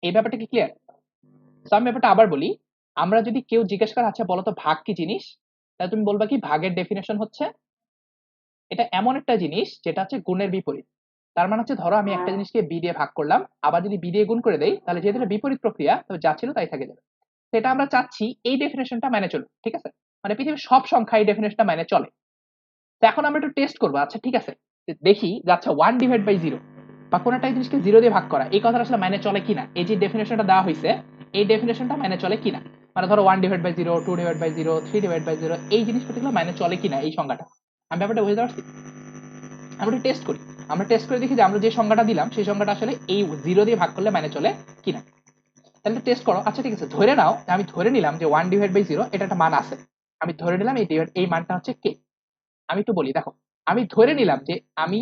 এই ব্যাপারটা কি ক্লিয়ার? তো আমি ব্যাপারটা আবার বলি, আমরা যদি কেউ জিজ্ঞেস করে আচ্ছা বলো তো ভাগ কি জিনিস, তাহলে তুমি বলবা কি ভাগের ডেফিনেশন হচ্ছে এটা এমন একটা জিনিস যেটা হচ্ছে গুণের বিপরীত। তার মানে হচ্ছে ধরো আমি একটা জিনিসকে বি দিয়ে ভাগ করলাম, আবার যদি বি দিয়ে গুণ করে দেই তাহলে যেহেতু এটা বিপরীত প্রক্রিয়া তো যা ছিল তাই থেকে যাবে। সেটা আমরা চাচ্ছি এই ডেফিনেশনটা মেনে চলুক, ঠিক আছে? মানে পৃথিবীর সব সংখ্যা এই ডেফিনেশনটা মেনে চলে। তো এখন আমরা একটু টেস্ট করবো, আচ্ছা ঠিক আছে, দেখি যে আচ্ছা 1/0 বা কোনো একটা জিনিসকে 0 দিয়ে ভাগ করা এই কথাটা আসলে মেনে চলে কিনা, এই যে ডেফিনেশনটা দেওয়া হয়েছে এই ডেফিনেশনটা মেনে চলে কিনা। মানে ধরো 1/0, 2/0, 3/0 এই জিনিসগুলো মেনে চলে কিনা এই সংখ্যাটা। আমি ব্যাপারটা বুঝতে পারছি? আমরা টেস্ট করি, আমরা টেস্ট করে দেখি যে আমরা যে সংখ্যাটা দিলাম সেই সংখ্যাটা আসলে এই 0 দিয়ে ভাগ করলে মেনে চলে কিনা। তাহলে টেস্ট করো। আচ্ছা ঠিক আছে, ধরে নাও, আমি ধরে নিলাম যে 1/0 এটা একটা মান আছে, আমি ধরে নিলাম এই মানটা হচ্ছে কে। আমি একটু বলি, দেখো আমি ধরে নিলাম যে আমি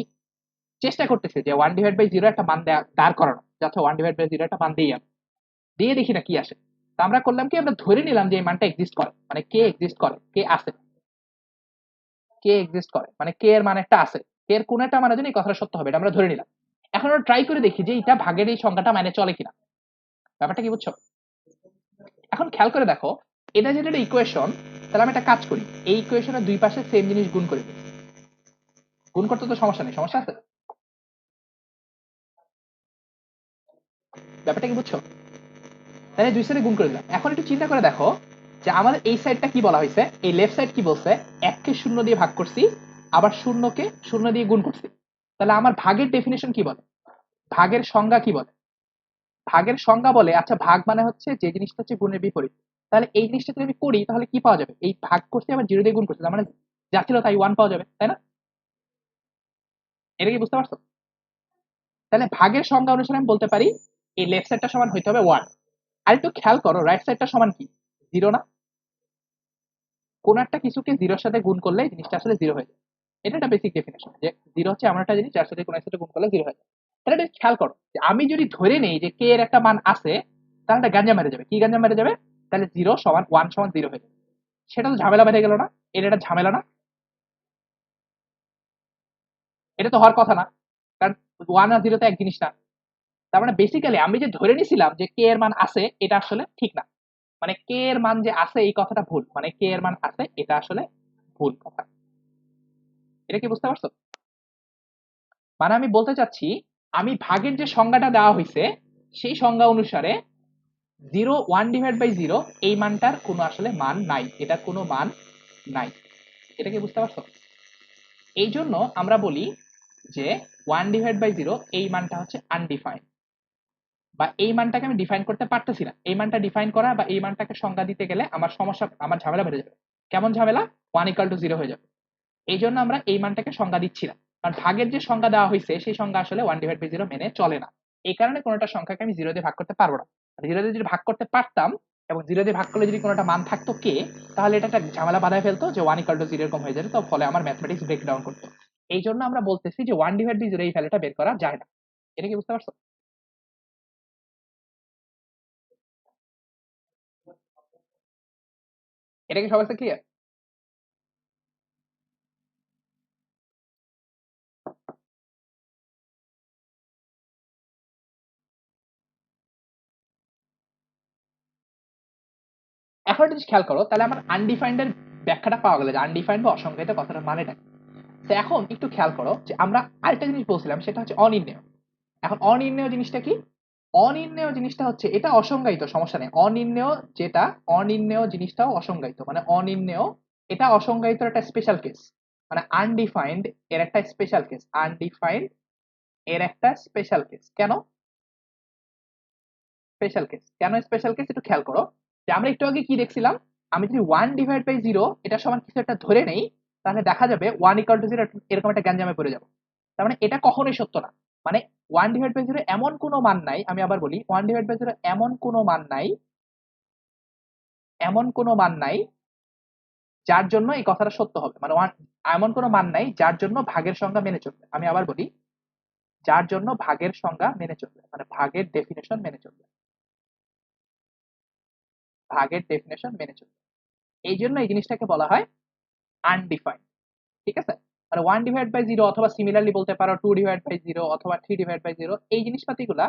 চেষ্টা করতেছি যে 1/0 একটা মান দাঁড় করানো, যাচ্ছে 1/0 একটা মান দিই, আমি দিয়ে দেখি না কি আসে। তো আমরা করলাম কি, আমরা ধরে নিলাম যে এই মানটা এক্সিস্ট করে, মানে কে এক্সিস্ট করে, কে আছে, কে এক্সিস্ট করে মানে কে এর মান একটা আছে, কে এর কোন একটা মানে জন্য এই কথাটা সত্য হবে, এটা আমরা ধরে নিলাম। এখন আমরা ট্রাই করে দেখি যে এটা ভাগের এই সংখ্যাটা মানে চলে কিনা। ব্যাপারটা কি বুঝছো? এখন খেয়াল করে দেখো, এটা যেটা একটা ইকুয়েশন, তাহলে আমি একটা কাজ করি, এই ইকুয়েশনের দুই পাশে সেম জিনিস গুণ করে দিই। গুণ করতে তো সমস্যা নেই, সমস্যা আছে? ব্যাপারটা কি বুঝছো? তাহলে দুই সাইডে গুণ করে দিলাম। এখন একটু চিন্তা করে দেখো যে আমাদের এই সাইডটা কি বলা হয়েছে, এই লেফট সাইড কি বলছে, 1 কে 0 দিয়ে ভাগ করছি, আবার 0 কে 0 দিয়ে গুণ করছি। তাহলে আমার ভাগের ডেফিনেশন কি বলে, ভাগের সংজ্ঞা কি বলে? ভাগের সংজ্ঞা বলে আচ্ছা ভাগ মানে হচ্ছে যে জিনিসটা হচ্ছে গুণের বিপরীত। তাহলে এই জিনিসটা যদি আমি করি তাহলে কি পাওয়া যাবে, এই ভাগ করছি আবার 0 দিয়ে গুণ করছি, তার মানে যা ছিল তাই 1 পাওয়া যাবে, তাই না? এটা কি বুঝতে পারছো? তাহলে ভাগের সংজ্ঞা অনুসারে আমি বলতে পারি এই লেফট সাইডটা সমান হইতে হবে 1। আর একটু খেয়াল করো রাইট সাইডটা সমান কি, 0 না? কোন একটা কিছুকে 0 এর সাথে গুণ করলে জিনিসটা আসলে 0 হয়ে যায়। এটা একটা বেসিক ডেফিনেশন যে 0 হচ্ছে এমন একটা জিনিস যার সাথে কোন একটা গুণ করলে 0 হয়ে যায়। তাহলে এটা খেয়াল করো যে আমি যদি ধরে নেই যে কে এর একটা মান আছে, তাহলে এটা গাঞ্জা মেরে যাবে। কি গাঞ্জা মেরে যাবে? তাহলে 0 সমান 1 সমান 0 হয়ে যাবে। সেটা তো ঝামেলা বেঁধে গেল না? এটা একটা ঝামেলা না? এটা তো হওয়ার কথা না, কারণ 1 আর 0 তো এক জিনিস না। তার মানে বেসিক্যালি আমি যে ধরে নিছিলাম যে কে এর মান আছে এটা আসলে ঠিক না। মানে কে এর মান যে আছে এই কথাটা ভুল, মানে কে এর মান আছে এটা আসলে ভুল কথা। এটা কি বুঝতে পারছো? মানে আমি বলতে চাচ্ছি আমি ভাগের যে সংজ্ঞাটা দেওয়া হয়েছে সেই সংজ্ঞা অনুসারে 1/0 এই মানটার কোনো আসলে মান নাই, এটার কোনো মান নাই। এটা কি বুঝতে পারছো? এই জন্য আমরা বলি যে 1/0 এই মানটা হচ্ছে আনডিফাইন্ড, বা এই মানটাকে আমি ডিফাইন করতে পারতেছি না। এই মানটা ডিফাইন করা বা এই মানটাকে সংজ্ঞা দিতে গেলে আমার সমস্যা, আমার ঝামেলা বেড়ে যাবে। কেমন ঝামেলা? 1 = 0 হয়ে যাবে। এই জন্য আমরা এই মানটাকে সংজ্ঞা দিচ্ছি না, কারণ ভাগের যে সংজ্ঞা দেওয়া হয়েছে সেই সংজ্ঞা আসলে 1/0 মেনে চলে না। এই কারণে কোনোটা সংখ্যাকে আমি 0 দিয়ে ভাগ করতে পারবো না। 0 দিয়ে যদি ভাগ করতে পারতাম এবং 0 দিয়ে ভাগ করলে যদি কোনোটা মান থাকতো কে, তাহলে এটা একটা ঝামেলা বাধায় ফেলতো যে 1 = 0 এরকম হয়ে যেত, তো ফলে আমার ম্যাথমেটিক্স ব্রেকডাউন করতো। এই জন্য আমরা বলতেছি যে 1/0 এই ভ্যালুটা বের করা যায় না। এটা কি বুঝতে পারছো? এটা কি সবার কাছে ক্লিয়ার? এখন একটা জিনিস খেয়াল করো, তাহলে আমার আনডিফাইন্ড এর ব্যাখ্যাটা পাওয়া গেল যে আনডিফাইন্ড বা অসংজ্ঞায়িত কথাটার মানেটা কি। তো এখন একটু খেয়াল করো যে আমরা আরেকটা জিনিস বলছিলাম সেটা হচ্ছে অনির্ণেয়। এখন অনির্ণেয় জিনিসটা কি? অনির্ণেয় জিনিসটা হচ্ছে এটা অসংজ্ঞায়িত, সমস্যা নেই। অনির্ণেয় যেটা, অনির্ণেয় জিনিসটাও অসংজ্ঞায়িত, মানে অনির্ণেয় এটা অসংজ্ঞায়িত একটা স্পেশাল কেস। মানে আনডিফাইন্ড এর একটা স্পেশাল কেস, আনডিফাইন্ড এর একটা স্পেশাল কেস। কেন স্পেশাল কেস? কেন স্পেশাল কেস একটু খেয়াল করো যে আমরা একটু আগে কি দেখছিলাম, আমি যদি 1/0 এটা সমান কিছু একটা ধরে নেই তাহলে দেখা যাবে 1 = 0 এরকম একটা গ্যাঞ্জামে পড়ে যাবো। তার মানে এটা কখনোই সত্য না। মানে 1/0 এমন কোনো মান নাই, আমি আবার বলি 1/0 এমন কোনো মান নাই, এমন কোনো মান নাই যার জন্য এই কথাটা সত্য হবে। মানে এমন কোনো মান নাই যার জন্য ভাগের সংজ্ঞা মেনে চলবে। আমি আবার বলি, যার জন্য ভাগের সংজ্ঞা মেনে চলবে, মানে ভাগের ডেফিনেশন মেনে চলবে। ভাগের ডেফিনেশন মেনে চলবে। এই জন্য এই জিনিসটাকে বলা হয় আনডিফাইন্ড। ঠিক আছে, আর 1/0 অথবা সিমিলারলি বলতে পারো 2/0 অথবা 3/0, এই জিনিসপাতিগুলা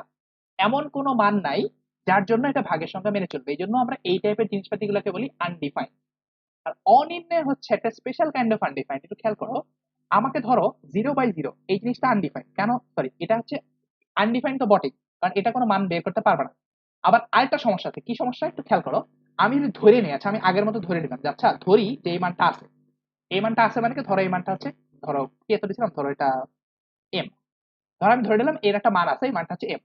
এমন কোনো মান নাই যার জন্য এটা ভাগের সংখ্যা মেনে চলবে। এই জন্য আমরা এই টাইপের জিনিসপাতিগুলোকে বলি আনডিফাইন্ড। আর অনির্ণয় হচ্ছে একটা স্পেশাল কাইন্ড অফ আনডিফাইন্ড। একটু খেয়াল করো, আমাকে ধরো 0/0, এই জিনিসটা আনডিফাইন্ড কেন, সরি এটা হচ্ছে আনডিফাইন্ড তো বটেই, কারণ এটা কোনো মান বের করতে পারবে না। আবার আরেকটা সমস্যা আছে, কি সমস্যা একটু খেয়াল করো, আমি যদি ধরে নিই, আচ্ছা আমি আগের মতো ধরে নিলাম যে আচ্ছা ধরি যে এই মানটা আছে, এই মানটা আছে মানে কি, ধরো এই মানটা হচ্ছে, ধরো কি এত দিয়েছিলাম, ধরো এটা এম, ধরো আমি ধরে নিলাম এর একটা মান আছে, এই মানটা হচ্ছে এম।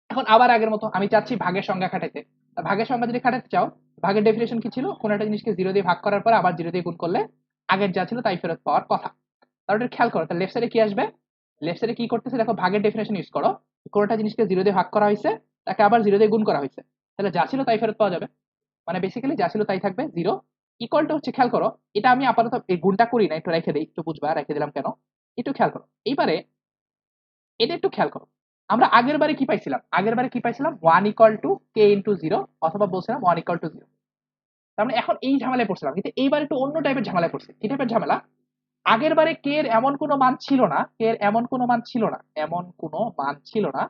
এখন আবার আগের মতো আমি চাচ্ছি ভাগের সংখ্যা খাটাইতে। ভাগের সংখ্যা যদি খাটাতে চাও, ভাগের ডেফিনেশন কি ছিল, কোন একটা জিনিসকে 0 দিয়ে ভাগ করার পর আবার 0 দিয়ে গুণ করলে আগের যা ছিল তাই ফেরত পাওয়ার কথা। তাহলে এটা খেয়াল করো, তাহলে লেফট সাইডে কি আসবে, লেফট সাইডে কি করতেছে দেখো, ভাগের ডেফিনেশন ইউজ করো, কোন একটা জিনিসকে 0 দিয়ে ভাগ করা হয়েছে, তাকে আবার 0 দিয়ে গুণ করা হয়েছে, তাহলে যা ছিল তাই ফেরত পাওয়া যাবে। মানে বেসিক্যালি যা ছিল তাই থাকবে, 0 ইকুয়াল টু হচ্ছে, খেয়াল করো এটা আমি আপাতত এই গুণটা করি না, একটু রেখে দিই, একটু বুঝবা রেখে দিলাম কেন, একটু খেয়াল করো এইবারে, এটা একটু খেয়াল করো। আমরা আগের বারে কি পাইছিলাম, আগের বারে কি পাইছিলাম, 1 = k × 0, অথবা বলছিলাম 1 = 0। তার মানে এখন এই ঝামেলায় পড়ছিলাম, কিন্তু এইবার একটু অন্য টাইপের ঝামেলায় পড়ছি। কি টাইপের ঝামেলা, আগের বারে কে এর এমন কোনো মান ছিল না, কে এর এমন কোনো মান ছিল না, এমন কোনো মান ছিল না,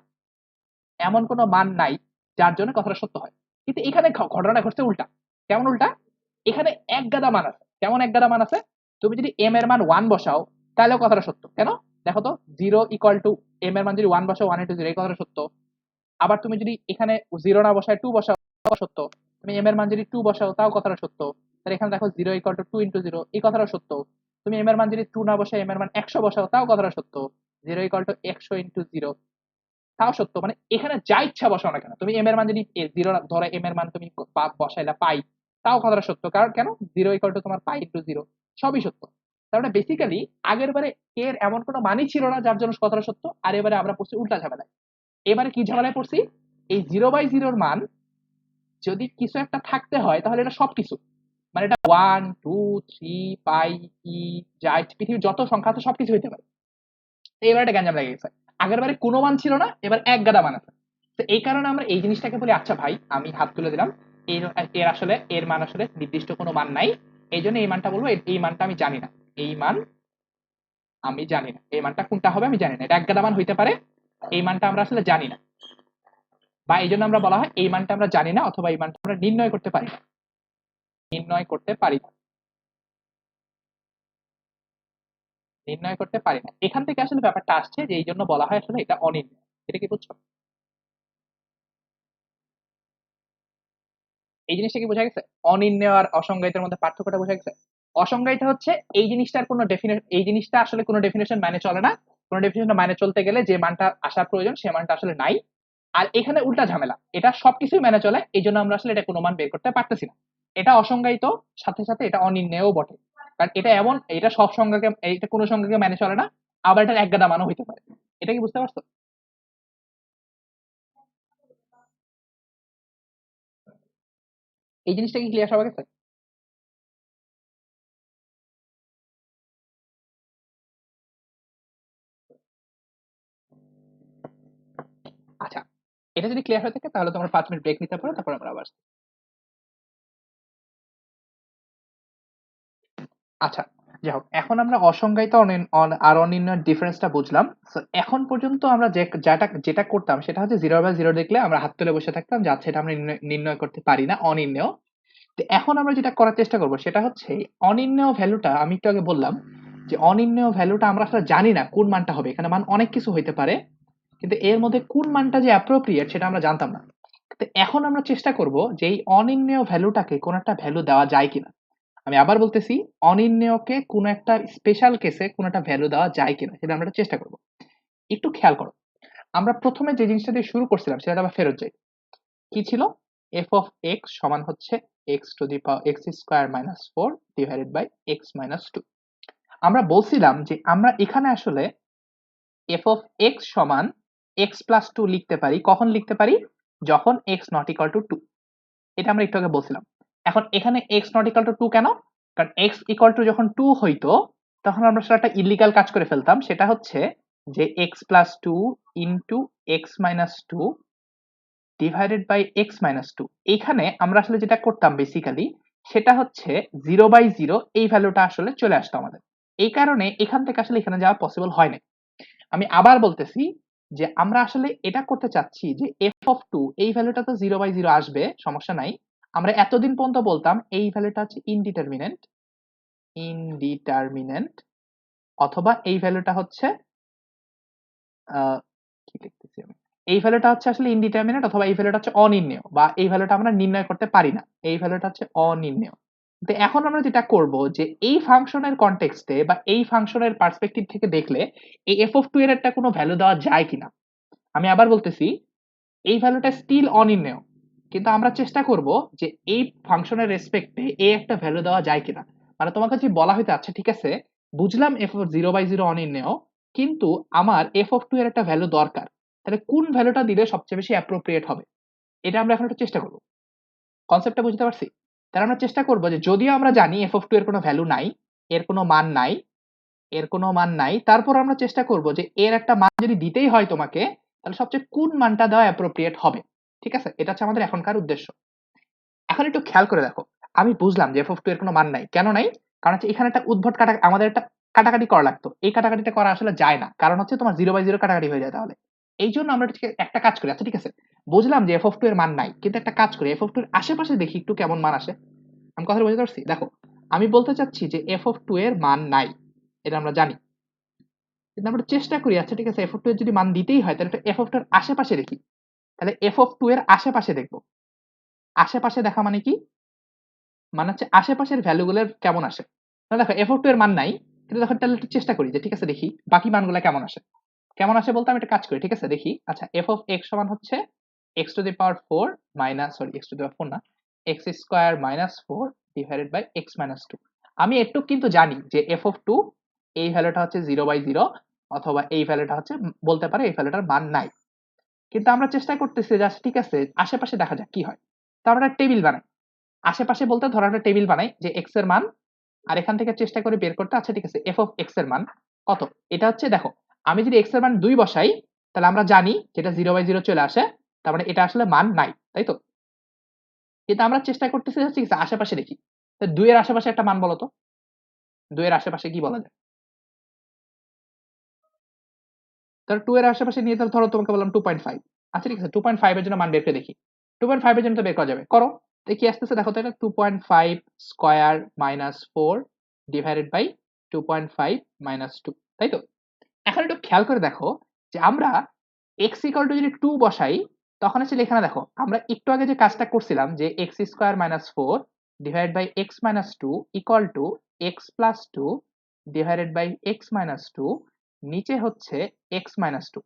এমন কোনো মান নাই যার জন্য কথাটা সত্য হয়। কিন্তু এখানে ঘটনা ঘটছে উল্টা। কেমন উল্টা, এখানে এক গাদা মান আছে। কেমন এক গাদা মান আছে, তুমি যদি এম এর মান 1 বসাও তাহলেও কথাটা সত্য। কেন দেখো তো, 0 = এম এর মান যদি 1 বসাও 1 × 0, এই কথাটা সত্য। আবার তুমি যদি এখানে 0 না বসায় 2 বসাও তাও সত্য। তুমি এম এর মান যদি 2 বসাও তাও কথাটা সত্য। তাহলে এখানে দেখো 0 = 2 × 0, এই কথাটা সত্য। তুমি এম এর মান যদি 2 না বসায় এম এর মান 100 বসাও তাও কথাটা সত্য। 0 = 100 × 0, তাও সত্য। মানে এখানে যা ইচ্ছা বসাও না কেন, তুমি এম এর মান যদি 0 ধরো, এম এর মান তুমি বসাইলা পাই, তাও কথাটা সত্য। কারণ কেন, 0 = তোমার π × 0, সবই সত্য। তার মানে বেসিক্যালি আগের বারে এর এমন কোনো মানই ছিল না যার জন্য কথাটা সত্য, আর এবারে আমরা পড়ছি উল্টা ঝামেলায়। এবারে কি ঝামেলায় পড়ছি, এই 0/0 মান যদি কিছু একটা থাকতে হয় তাহলে এটা সবকিছু, মানে এটা 1 2 3 পাই ই, যা পৃথিবীর যত সংখ্যা আছে সবকিছু হইতে পারে। এবার এটা গ্যাঞ্জাম লেগে গেছে, আগের বারে কোনো মান ছিল না, এবার এক গাদা মান আছে। তো এই কারণে আমরা এই জিনিসটাকে বলি, আচ্ছা ভাই আমি হাত তুলে দিলাম, এর এর আসলে এর মান আসলে নির্দিষ্ট কোনো মান নাই, এই জন্য এই মানটা বলবো, এই মানটা আমি জানি না, এই মান আমি জানি না, এই মানটা কোনটা হবে আমি জানি না, এটা এক গাদা মান হইতে পারে, এই মানটা আমরা আসলে জানি না, বা এই জন্য আমরা বলা হয় এই মানটা আমরা জানি না, অথবা এই মানটা আমরা নির্ণয় করতে পারি না, নির্ণয় করতে পারি না, নির্ণয় করতে পারি না। এখান থেকে আসলে ব্যাপারটা আসছে যে এই জন্য বলা হয় আসলে এটা অনির্ণয়। এটা কি বুঝছো, এই জিনিসটা কি বোঝা গেছে, অনির্ণয় আর অসংজ্ঞায়িতের মধ্যে পার্থক্যটা বোঝা গেছে। অসংজ্ঞায়িত হচ্ছে এই জিনিসটার কোনো ডেফিনেশন, এই জিনিসটা আসলে কোনো ডেফিনেশন মানে চলে না, কোনো ডেফিনেশন মানে চলতে গেলে যে মানটা আসার প্রয়োজন সে মানটা আসলে নাই। আর এখানে উল্টা ঝামেলা, এটা সবকিছুই মেনে চলে, এই জন্য আমরা আসলে এটা কোনো মান বের করতে পারতেছি না। এটা অসংজ্ঞায়িত, সাথে সাথে এটা অনির্ণয়ও বটে, কারণ এটা এমন, এটা সব সংজ্ঞাকে, এটা কোনো সংজ্ঞাকে মেনে চলে না, আবার এটা একগাদা মানও হইতে পারে। এটা কি বুঝতে পারছো, এই জিনিসটা কি ক্লিয়ার সবার কাছে? আচ্ছা, এটা যদি ক্লিয়ার হয়ে থাকে তাহলে তোমরা 5 মিনিট ব্রেক নিতে পারো, তারপর আমরা আবার। আচ্ছা, যাই হোক, এখন আমরা অসংজ্ঞায়িত আর অনির্ণয়ের ডিফারেন্সটা বুঝলাম। So, এখন পর্যন্ত আমরা যেটা যেটা করতাম সেটা হচ্ছে 0/0 দেখলে আমরা হাত তুলে বসে থাকতাম যে আচ্ছা এটা আমরা নির্ণয় করতে পারি না, অনির্ণয়। তো এখন আমরা যেটা করার চেষ্টা করবো সেটা হচ্ছে অনির্ণয় ভ্যালুটা, আমি একটু আগে বললাম যে অনির্ণয় ভ্যালুটা আমরা আসলে জানি না কোন মানটা হবে, এখানে মান অনেক কিছু হইতে পারে, কিন্তু এর মধ্যে কোন মানটা যে অ্যাপ্রোপ্রিয়েট সেটা আমরা জানতাম না। তো এখন আমরা চেষ্টা করব যে এই অনির্ণয় ভ্যালুটাকে কোন একটা ভ্যালু দেওয়া যায় কিনা। আমি আবার বলতেছি, অনির্ণয়কে কোন একটা স্পেশাল কেসে কোন একটা ভ্যালু দেওয়া যায় কিনা সেটা আমরা চেষ্টা করব। একটু খেয়াল করো, আমরা প্রথমে যে জিনিসটা দিয়ে শুরু করছিলাম সেটা আবার ফেরত যাই। কি ছিল, এফ অফ এক্স সমান হচ্ছে x⁻(x²-4) ডিভাইডেড বাই x-2। আমরা বলছিলাম যে আমরা এখানে আসলে এফ অফ এক্স সমান x+2 লিখতে পারি, কখন লিখতে পারি, যখন x ≠ 2। এটা আমরা একটু আগে বলছিলাম। এখন এখানে x ≠ 2 কেন, কারণ x যখন 2 হইতো তখন আমরা সেটা একটা ইলিগাল কাজ করে ফেলতাম, সেটা হচ্ছে যে x+2 into x-2 divided by x minus two. এইখানে আমরা আসলে যেটা করতাম বেসিক্যালি সেটা হচ্ছে 0/0 এই ভ্যালুটা আসলে চলে আসতো আমাদের। এই কারণে এখান থেকে আসলে এখানে যাওয়া পসিবল হয় না। আমি আবার বলতেছি যে আমরা আসলে এটা করতে চাচ্ছি যে এফ অফ টু এই ভ্যালুটা তো 0/0 আসবে, সমস্যা নাই। আমরা এতদিন পর্যন্ত বলতাম এই ভ্যালুটা হচ্ছে ইনডিটারমিনেন্ট, ইনডিটারমিনেন্ট, অথবা এই ভ্যালুটা হচ্ছে কি লিখতেছি আমি, এই ভ্যালুটা হচ্ছে আসলে ইনডিটারমিনেট, অথবা এই ভ্যালুটা হচ্ছে অনির্ণেয়, বা এই ভ্যালুটা আমরা নির্ণয় করতে পারি না, এই ভ্যালুটা হচ্ছে অনির্ণেয়। তো এখন আমরা যেটা করব যে এই ফাংশনের কনটেক্সটে বা এই ফাংশনের পার্সপেক্টিভ থেকে দেখলে এই এফ অফ টু এর একটা কোনো ভ্যালু দেওয়া যায় কিনা। আমি আবার বলতেছি এই ভ্যালুটা স্টিল অনির্ণেয়, কিন্তু আমরা চেষ্টা করব যে এই ফাংশনের রেসপেক্টে এই একটা ভ্যালু দেওয়া যায় কিনা। মানে তোমাকে যদি বলা হইতো আচ্ছা ঠিক আছে বুঝলাম এফ অফ 0/0 অনির্ণেয়, কিন্তু আমার এফ অফ টু এর একটা ভ্যালু দরকার, তাহলে কোন ভ্যালুটা দিলে সবচেয়ে বেশি অ্যাপ্রোপ্রিয়েট হবে, এটা আমরা এখন একটু চেষ্টা করব। কনসেপ্টটা বুঝতে পারছি? তাহলে আমরা চেষ্টা করব যে যদিও আমরা জানি এফ অফ টু এর কোনো ভ্যালু নাই, এর কোনো মান নাই, এর কোনো মান নাই, তারপর আমরা চেষ্টা করব যে এর একটা মান যদি দিতেই হয় তোমাকে, তাহলে সবচেয়ে কোন মানটা দেওয়া অ্যাপ্রোপ্রিয়েট হবে। ঠিক আছে, এটা হচ্ছে আমাদের এখনকার উদ্দেশ্য। এখন একটু খেয়াল করে দেখো, আমি বুঝলাম যে এফ অফ টু এর কোনো মান নাই, কেন নাই? কারণ হচ্ছে এখানে একটা উদ্ভট আমাদের একটা কাটাকাটি করা লাগতো, এই কাটাকাটিটা করা আসলে যায় না, কারণ হচ্ছে তোমার 0/0 কাটাকাটি হয়ে যায় তাহলে। এই জন্য আমরা একটা কাজ করি, আচ্ছা ঠিক আছে বুঝলাম যে এফ অফ টু এর মান নাই, কিন্তু একটা কাজ করি এফ অফ টু এর আশেপাশে দেখি একটু কেমন মান আসে। আমি কথা বুঝতে পারছি? দেখো আমি বলতে চাচ্ছি যে এফ অফ টু এর মান নাই, এটা আমরা জানি, কিন্তু আমরা চেষ্টা করি আচ্ছা ঠিক আছে এফ অফ টু এর যদি মান দিতেই হয় তাহলে এফ অফ টু এর আশেপাশে দেখি। তাহলে এফ অফ টু এর আশেপাশে দেখবো। আশেপাশে দেখা মানে কি? মানে হচ্ছে আশেপাশের ভ্যালুগুলোর কেমন আসে। দেখো এফ অফ টু এর মান নাই, কিন্তু দেখো তাহলে একটু চেষ্টা করি যে ঠিক আছে দেখি বাকি মানগুলো কেমন আসে। কেমন আসে বলতে আমি একটা কাজ করি, ঠিক আছে দেখি, আচ্ছা এফ অফ এক্স সমান হচ্ছে X to the power four minus, sorry X to the power four না, X square minus four divided by x minus two. আমি একটু কিন্তু জানি যে এফ অফ টু এই ভ্যালুটা হচ্ছে 0/0, অথবা এই ভ্যালুটা হচ্ছে বলতে পারে এই ভ্যালুটার মান নাই, কিন্তু আমরা চেষ্টা করতেছি যে ঠিক আছে আশেপাশে দেখা যাক কি হয়। তো আমরা টেবিল বানাই, আশেপাশে বলতে ধরো একটা টেবিল বানাই যে এক্স এর মান, আর এখান থেকে চেষ্টা করে বের করতে আচ্ছা ঠিক আছে এফ অফ এক্স এর মান কত। এটা হচ্ছে দেখো আমি যদি এক্স এর মান 2 বসাই তাহলে আমরা জানি যেটা 0/0 চলে আসে, তার মানে এটা আসলে মান নাই, তাই তো? কিন্তু আমরা চেষ্টা করতেছি ঠিক আছে আশেপাশে দেখি। তো 2 এর আশেপাশে একটা মান বলো তো, 2 এর আশেপাশে কি বলা যায়? তাহলে 2 এর আশেপাশে নিয়ে তাহলে ধরো তোমাকে বললাম 2.5। আচ্ছা ঠিক আছে 2.5 এর জন্য মান বের করে দেখি। 2.5 এর জন্য তো বের করা যাবে, করো দেখি আসতেছে, দেখো তো এটা 2.5 square minus 4 divided by 2.5 minus 2, তাই তো? এখন একটু খেয়াল করে দেখো যে আমরা x ইকুয়াল টু যদি 2 বসাই, তখন আসলে এখানে দেখো আমরা একটু আগে যে কাজটা করছিলাম যে x square minus 4 divided by x minus 2 equal to x plus 2 divided by x minus 2, নিচে হচ্ছে x মাইনাস 2।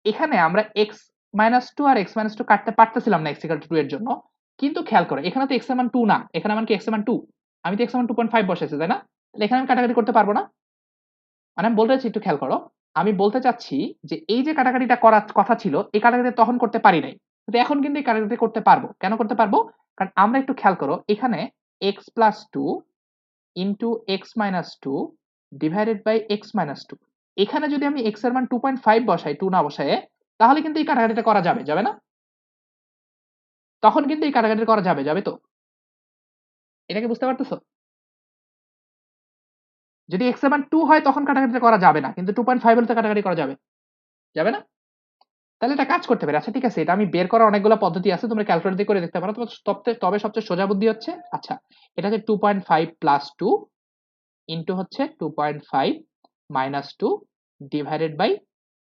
এখানে আমরা x মাইনাস 2 আর x মাইনাস 2 কাটতে পারতেছিলাম না x ইকুয়াল টু 2 এর জন্য, কিন্তু খেয়াল করো এখানে তো x এর মান 2 না, এখানে মান কি x এর মান 2, আমি তো x এর মান 2.5 বসাইছি তাই না? তাহলে এখানে আমি কাটাকাটি করতে পারবো না। মানে আমি বলতে চাচ্ছি একটু খেয়াল করো, আমি বলতে চাচ্ছি যে এই যে কাটাকাটিটা করার কথা ছিল এই কাটাকাটি তখন করতে পারি নাই, কিন্তু এখন কিন্তু এই কাটাকাটি করতে পারবো। কেন করতে পারবো? কারণ আমরা একটু খেয়াল করো এখানে x plus two into x minus two divided by x minus two, এখানে যদি আমি x এর মান 2.5 বসাই 2 না বসায়, তাহলে কিন্তু এই কাটাকাটিটা করা যাবে, যাবে না? তখন কিন্তু এই কাটাকাটি করা যাবে, যাবে তো? এটা কি বুঝতে পারতেছো? যদি x এর মান 2 হয় তখন কাটাকাটিটা করা যাবে না, কিন্তু 2.5 হলে তো কাটাকাটি করা যাবে, যাবে না? তাহলে এটা কাজ করতে পারে, আচ্ছা ঠিক আছে এটা আমি বের করার অনেকগুলো পদ্ধতি আছে, তোমরা ক্যালকুলেটর দিয়ে করে দেখতে পারো, তবে সবচেয়ে সোজা বুদ্ধি হচ্ছে আচ্ছা এটা হচ্ছে 2.5 প্লাস 2 ইন্টু হচ্ছে 2.5 মাইনাস 2 ডিভাইডেড বাই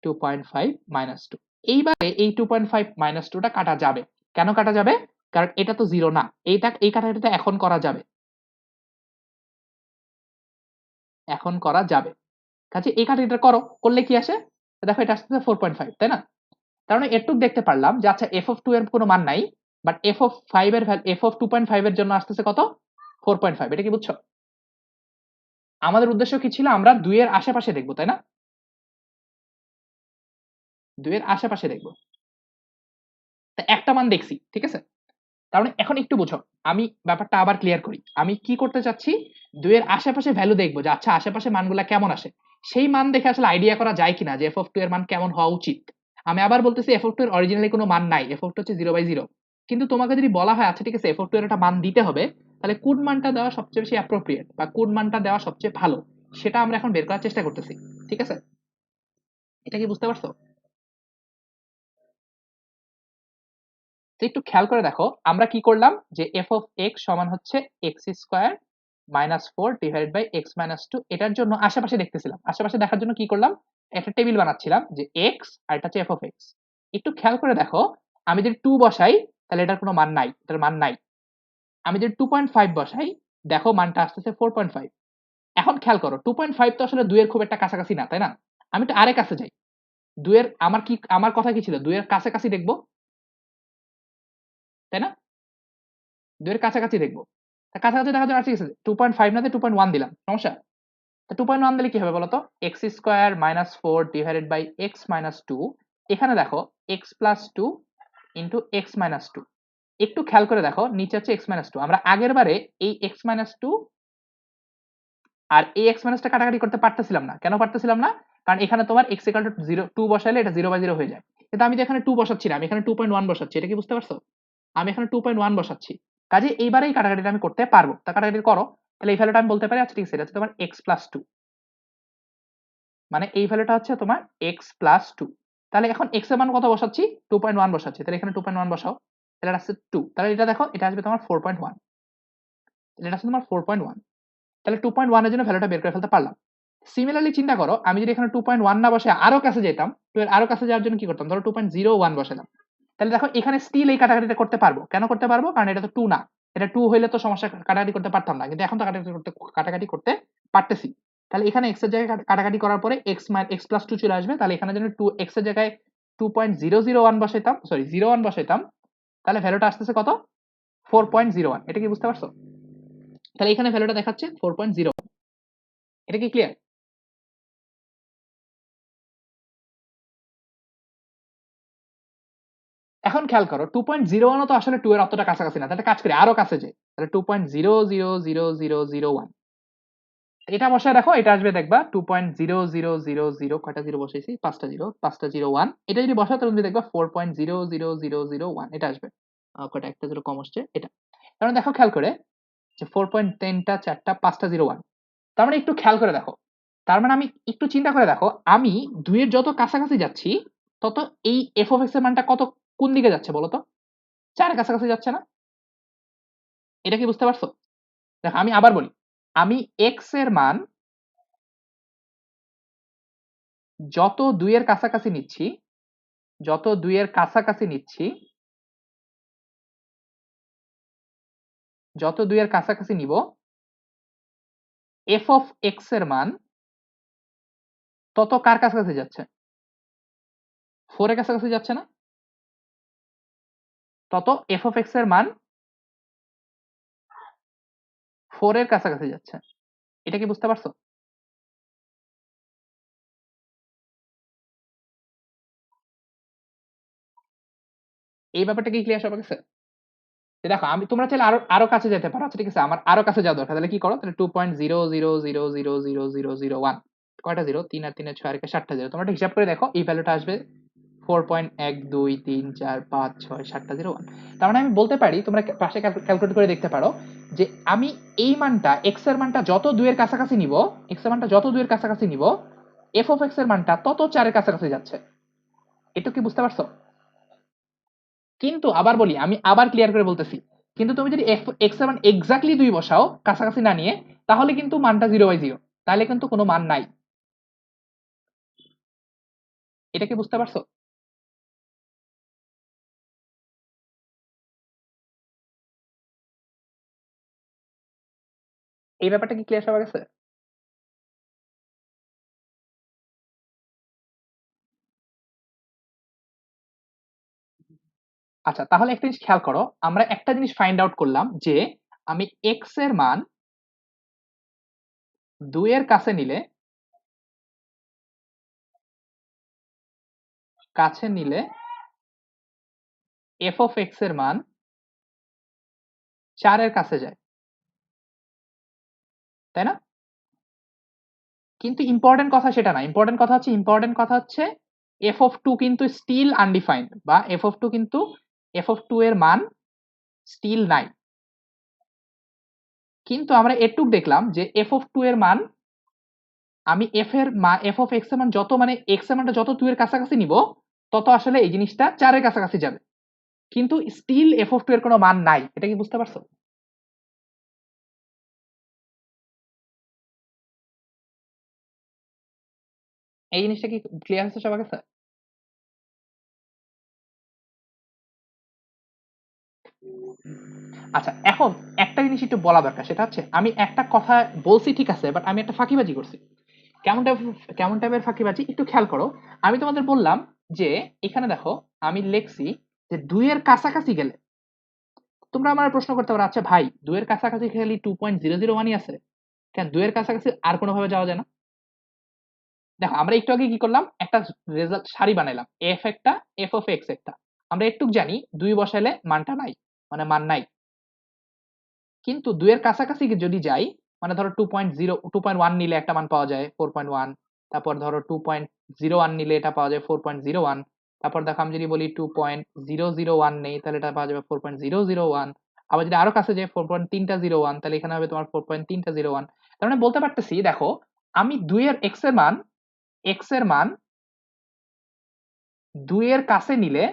2.5 মাইনাস 2। এইবারে এই 2.5 মাইনাস 2টা কাটা যাবে। কেন কাটা যাবে? কারণ এটা তো জিরো না, এই কাটাকাটিটা এখন করা যাবে, এখন করা যাবে। কাজে এই কাটাকাটিটা করো, করলে কি আসে? দেখো এটা আসছে 4.5, তাই না? তার মানে এটুক দেখতে পারলাম যে আচ্ছা এফ অফ টু এর কোনো মান নাই, বাট এফ অফ ফাইভ এর এফ অফ 2.5 এর জন্য আসতেছে কত? 4.5। এটা কি বুঝছো? আমাদের উদ্দেশ্য কি ছিল? আমরা 2 এর আশেপাশে দেখবো, তাই না? 2 এর আশেপাশে দেখবো, তা একটা মান দেখছি, ঠিক আছে? তার মানে এখন একটু বুঝো, আমি ব্যাপারটা আবার ক্লিয়ার করি। আমি কি করতে চাচ্ছি? 2 এর আশেপাশে ভ্যালু দেখবো যে আচ্ছা আশেপাশে মানগুলা কেমন আসে, সেই মান দেখে আসলে আইডিয়া করা যায় কিনা যে এফ অফ টু এর মান কেমন হওয়া উচিত। আমি আবার বলতেছি এফ অফ টু এর অরিজিনালি কোনো মান নাই, এফ অফ টু হচ্ছে 0/0। কিন্তু তোমাকে যদি বলা হয় আচ্ছা ঠিক আছে এফ অফ টু এর একটা মান দিতে হবে, তাহলে কোন মানটা দেওয়া সবচেয়ে বেশি অ্যাপ্রোপ্রিয়েট বা কোন মানটা দেওয়া সবচেয়ে ভালো, সেটা আমরা এখন বের করার চেষ্টা করতেছি। ঠিক আছে, এটা কি বুঝতে পারছো? তো একটু খেয়াল করে দেখো আমরা কি করলাম, যে এফ অফ এক্স সমান হচ্ছে x square minus four divided by x minus two. এটার জন্য আশেপাশে দেখতেছিলাম, আশেপাশে দেখার জন্য কি করলাম, একটা টেবিল বানাচ্ছিলাম যে এক্স আর এটা হচ্ছে এফ অফ এক্স। একটু খেয়াল করে দেখো, আমি যদি টু বসাই তাহলে এটার কোনো মান নাই, এটার মান নাই। আমি যদি 2.5 বসাই, দেখো মানটা আসতেছে 4.5। এখন খেয়াল করো 2.5 তো আসলে দুইয়ের খুব একটা কাছাকাছি না, তাই না? আমি তো আরে কাছে যাই, দুইয়ের আমার কি, আমার কথা কি ছিল, দুইয়ের কাছাকাছি দেখবো, তাই না? দুইয়ের কাছাকাছি দেখবো। তা কাছাকাছি দেখার জন্য ঠিক আছে 2.5 না 2.1 দিলাম, সমস্যা? তা 2.1 দিলে কি হবে বলতো, x square minus four divided by x minus two. এখানে দেখো x plus two into x minus two. একটু খেয়াল করে দেখো নিচে হচ্ছে এক্স মাইনাস টু, আমরা আগের বারে এই এক্স মাইনাস টু আর এই এক্স মাইনাসটা কাটাকাটি করতে পারতেছিলাম না। কেন পারতেছিলাম না? কারণ এখানে তোমার X equal to zero, two বসাইলে এটা 0/0 হয়ে যায়। কিন্তু আমি তো এখানে টু বসাচ্ছি না, আমি এখানে 2.1 বসাচ্ছি। এটা কি বুঝতে পারছো? আমি এখানে 2.1 বসাচ্ছি, কাজে এইবারেই কাটাকাটিটা আমি করতে পারবো। তা কাটাকাটি করো, তাহলে এই ভ্যালুটা আমি বলতে পারি আচ্ছা ঠিক আছে এটা হচ্ছে তোমার এক্স প্লাস টু, মানে এই ভ্যালুটা হচ্ছে তোমার এক্স প্লাস টু। তাহলে এখন এক্স এর মান কত বসাচ্ছি, 2.1 বসাচ্ছি, তাহলে এখানে 2.1 বসাও, তাহলে এটা আসছে টু। তাহলে এটা দেখো এটা আসবে তোমার 4.1, এটা আসছে তোমার 4.1। তাহলে 2.1 এর জন্য ভ্যালুটা বের করে ফেলতে পারলাম। সিমিলারলি চিন্তা করো, আমি যদি এখানে 2.1 না বসে আরো কাছে যেতাম, টু এর আরো কাছে যাওয়ার জন্য কি করতাম, ধরো 2.01 বসালাম, তাহলে দেখো এখানে স্টিল এই কাটাকাটিটা করতে পারবো। কেন করতে পারবো? কারণ এটা তো টু না, এটা টু হইলে তো সমস্যা, কাটাকাটি করতে পারতাম না, কিন্তু এখন তো কাটাকাটি করতে পারতেছি। তাহলে এখানে এক্স এর জায়গায় কাটাকাটি করার পরে এক্স প্লাস টু চলে আসবে, তাহলে এখানে যদি টু এক্স এর জায়গায় 2.001 বসাইতাম, সরি 01 বসাইতাম, তাহলে ভ্যালুটা আসতেছে কত, 4.01। এটা কি বুঝতে পারছো? তাহলে এখানে ভ্যালুটা দেখাচ্ছে 4.0। এটা কি ক্লিয়ার? এখন খেয়াল করো 2.01 তো আসলে টু এর অতটা কাছাকাছি না, তাহলে কাজ করি আরো কাছে যাই, তাহলে 2.0000001 এটা বসায় রাখো, এটা আসবে দেখবা 2.00000, কয়টা জিরো বসাইছি, পাঁচটা জিরো, পাঁচটা জিরো ওয়ান। এটা যদি বসাও তাহলে তুমি দেখবা 4.0000001 এটা আসবে। কয়টা, একটা জিরো কম আসছে, এটা। তার মানে দেখো খেয়াল করে যে 4.10টা চারটা পাঁচটা জিরো ওয়ান। তার মানে একটু খেয়াল করে দেখো, তার মানে আমি একটু চিন্তা করে দেখো, আমি দুইয়ের যত কাছাকাছি যাচ্ছি তত এই এফ অফ এক্স এর মানটা কত, কোন দিকে যাচ্ছে বলো তো? চারের কাছাকাছি যাচ্ছে না? এটা কি বুঝতে পারছো? দেখো আমি আবার বলি, আমি এক্স এর মান যত দুইয়ের কাছাকাছি নিচ্ছি, যত দুইয়ের কাছাকাছি নিচ্ছি, যত দুইয়ের কাছাকাছি নিব, এফ অফ এক্স এর মান তত কার কাছাকাছি যাচ্ছে, ফোর এর কাছাকাছি যাচ্ছে না? তত এফ অফ এক্স এর মান ফোর এর কাছাকাছি যাচ্ছে। এটা কি বুঝতে পারছো? এই ব্যাপারটা কি ক্লিয়ার সবার কাছে? দেখো আমি, তোমরা চাইলে আরো আরো কাছে যেতে পারো, আচ্ছা ঠিক আছে আমার আরো কাছে যাওয়া দরকার, তাহলে কি করো, তাহলে 2.000000001, কয়টা জিরো, তিন আর তিনে ছয় আর একে সাতটা জিরো, তোমরা একটা হিসাব করে দেখো এই ভ্যালুটা আসবে 4.123456 সাতটা জিরো ওয়ান। তার মানে আমি বলতে পারি, তোমরা পাশে ক্যালকুলেট করে দেখতে পারো, যে আমি এই মানটা এক্স এর মানটা যত দুইয়ের কাছাকাছি নিব, এক্স এর মানটা যত দুইয়ের কাছাকাছি নিব, এফ অফ এক্স এর মানটা তত চারের কাছাকাছি যাচ্ছে। এটা কি বুঝতে পারছো? কিন্তু আবার বলি, আমি আবার ক্লিয়ার করে বলতেছি, কিন্তু তুমি যদি এক্স এর মান এক্স্যাক্টলি দুই বসাও কাছাকাছি না নিয়ে, তাহলে কিন্তু মানটা 0/0, তাহলে কিন্তু কোনো মান নাই। এটা কি বুঝতে পারছো? এই ব্যাপারটা কি ক্লিয়ার সবার কাছে? আচ্ছা তাহলে একটা জিনিস খেয়াল করো, আমরা একটা জিনিস ফাইন্ড আউট করলাম যে আমি এক্স এর মান দুইয়ের কাছে নিলে, কাছে নিলে এফ অফ এক্স এর মান চারের কাছে যায়, তাই না? কিন্তু ইম্পর্টেন্ট কথা সেটা না, ইম্পর্টেন্ট কথা হচ্ছে এফ অফ টু কিন্তু স্টিল আনডিফাইন্ড, বা এফ অফ টু কিন্তু এফ অফ টু এর মান স্টিল নাই। কিন্তু আমরা এটুক দেখলাম যে এফ অফ টু এর মান, আমি এফ অফ এক্স এর মান যত, মানে এক্স এর মানটা যত 2 এর কাছাকাছি নিব, তত আসলে এই জিনিসটা 4 এর কাছাকাছি যাবে। কিন্তু স্টিল এফ অফ টু এর কোনো মান নাই। এটা কি বুঝতে পারছো? এই জিনিসটা কি ক্লিয়ার হচ্ছে সবার কাছে? আচ্ছা, এখন একটা জিনিস একটু বলা দরকার, সেটা হচ্ছে আমি একটা কথা বলছি ঠিক আছে, বাট আমি একটা ফাঁকিবাজি করছি। কেমন টাইপ, কেমন টাইপের ফাঁকিবাজি একটু খেয়াল করো। আমি তোমাদের বললাম যে এখানে দেখো, আমি লিখছি যে 2 এর কাছাকাছি গেলে, তোমরা আমার প্রশ্ন করতে পারো, আচ্ছা ভাই 2 এর কাছাকাছি খালি 2.001ই আছে, কেন 2 এর কাছাকাছি আর কোনো ভাবে যাওয়া যায় না? দেখো আমরা একটু আগে কি করলাম, একটা রেজাল্ট সারি বানাইলাম, এফ একটা, এফ অফ এক্স একটা। আমরা একটু জানি 2 বসাইলে মানটা নাই, মানে মান নাই। কিন্তু 2 এর কাছাকাছি যদি যাই, মানে ধরো 2.0, 2.1 নিলে একটা মান পাওয়া যায় 4.1, তারপর ধরো 2.01 নিলে এটা পাওয়া যায় 4.01, তারপর দেখো আমি যদি বলি 2.001 নেই, তাহলে এটা পাওয়া যাবে 4.001। আবার যদি আরো কাছে যাই 4.301, তাহলে এখানে হবে তোমার 4.301। তার মানে বলতে পারতেছি, দেখো আমি 2 এর এক্স এর মান 2 এর কাছে নিলে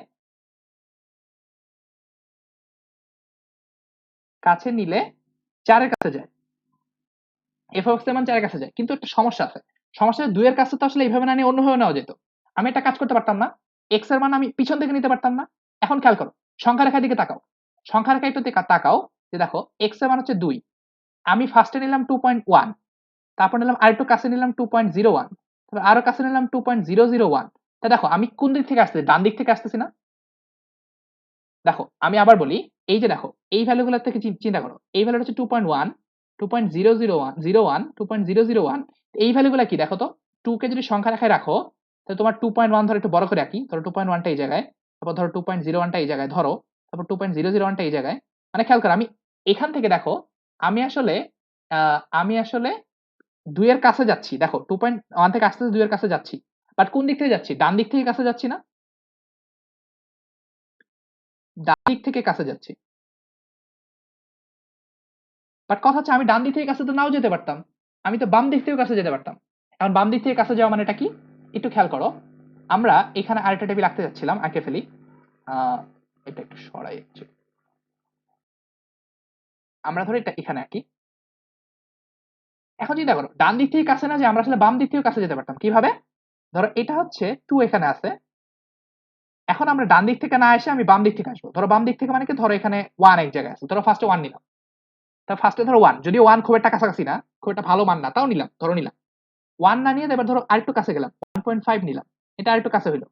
4 এর কাছে যায়, এফ অফ এক্স এর মান 4 এর কাছে যায়। কিন্তু একটা সমস্যা আছে, সমস্যা 2 এর কাছে তো আসলে এইভাবে না নিয়ে অন্যভাবে নেওয়া যেত। আমি একটা কাজ করতে পারতাম না, এক্স এর মান আমি পিছন থেকে নিতে পারতাম না? এখন খেয়াল করো, সংখ্যা রেখার দিকে তাকাও, সংখ্যা রেখা একটু তাকাও, যে দেখো এক্স এর মান হচ্ছে 2, আমি ফার্স্টে নিলাম 2.1, তারপর নিলাম আরেকটু কাছে নিলাম 2.01, তারপর আরো কাছে নিলাম 2.001। তা দেখো আমি কোন দিক থেকে আসতেছি, ডান দিক থেকে আসতেছি না? দেখো আমি আবার বলি, এই যে দেখো এই ভ্যালুগুলো থেকে চিন্তা করো, এই ভ্যালুটা হচ্ছে 2.1, 2.001, 2.001। এই ভ্যালুগুলো কি দেখো তো, 2 কে যদি সংখ্যা রেখায় রাখো, তাহলে তোমার 2.1 ধরো একটু বড় করে রাখি, ধরো 2.1টা এই জায়গায়, তারপর ধরো 2.01টা এই জায়গায় ধরো, তারপর 2.001টা এই জায়গায়। মানে খেয়াল করো, আমি এখান থেকে দেখো, আমি আসলে 2 এর কাছে যাচ্ছি, দেখো 2.1 থেকে আস্তে আস্তে 2 এর কাছে যাচ্ছি, বাট কোন দিক থেকে যাচ্ছি, ডান দিক থেকে কাছে যাচ্ছি না? ডান দিক থেকে কাছে যাচ্ছি, বাট কথা হচ্ছে আমি ডান দিক থেকে কাছে তো নাও যেতে পারতাম, আমি তো বাম দিক থেকেও কাছে যেতে পারতাম। এখন বাম দিক থেকে কাছে যাওয়া মানে এটা কি, একটু খেয়াল করো। আমরা এখানে আরেকটা টেবিল আঁকতে যাচ্ছিলাম, আঁকে ফেলি। এটা একটু সরাই একটু। আমরা ধরো এটা এখানে আঁকি। এখন চিন্তা করো, ডান দিক থেকে কাছে না, যে আমরা আসলে বাম দিক থেকেও কাছে যেতে পারতাম কিভাবে? ধরো এটা হচ্ছে 2 এখানে আছে, এখন আমরা ডান দিক থেকে না এসে আমি বাম দিক থেকে আসবো। ধরো বাম দিক থেকে মানে কি, ধরো এখানে 1 এক জায়গায় আছে, ধরো ফার্স্টে 1 নিলাম, তা ফার্স্টে ধরো 1, যদিও 1 খুব একটা কাছাকাছি না, খুব একটা ভালো মান না, তাও নিলাম, ধরো নিলাম 1 না নিয়ে, এবার ধরো আরেকটু কাছে গেলাম, 1.5 নিলাম, এটা আরেকটু কাছে হইলো।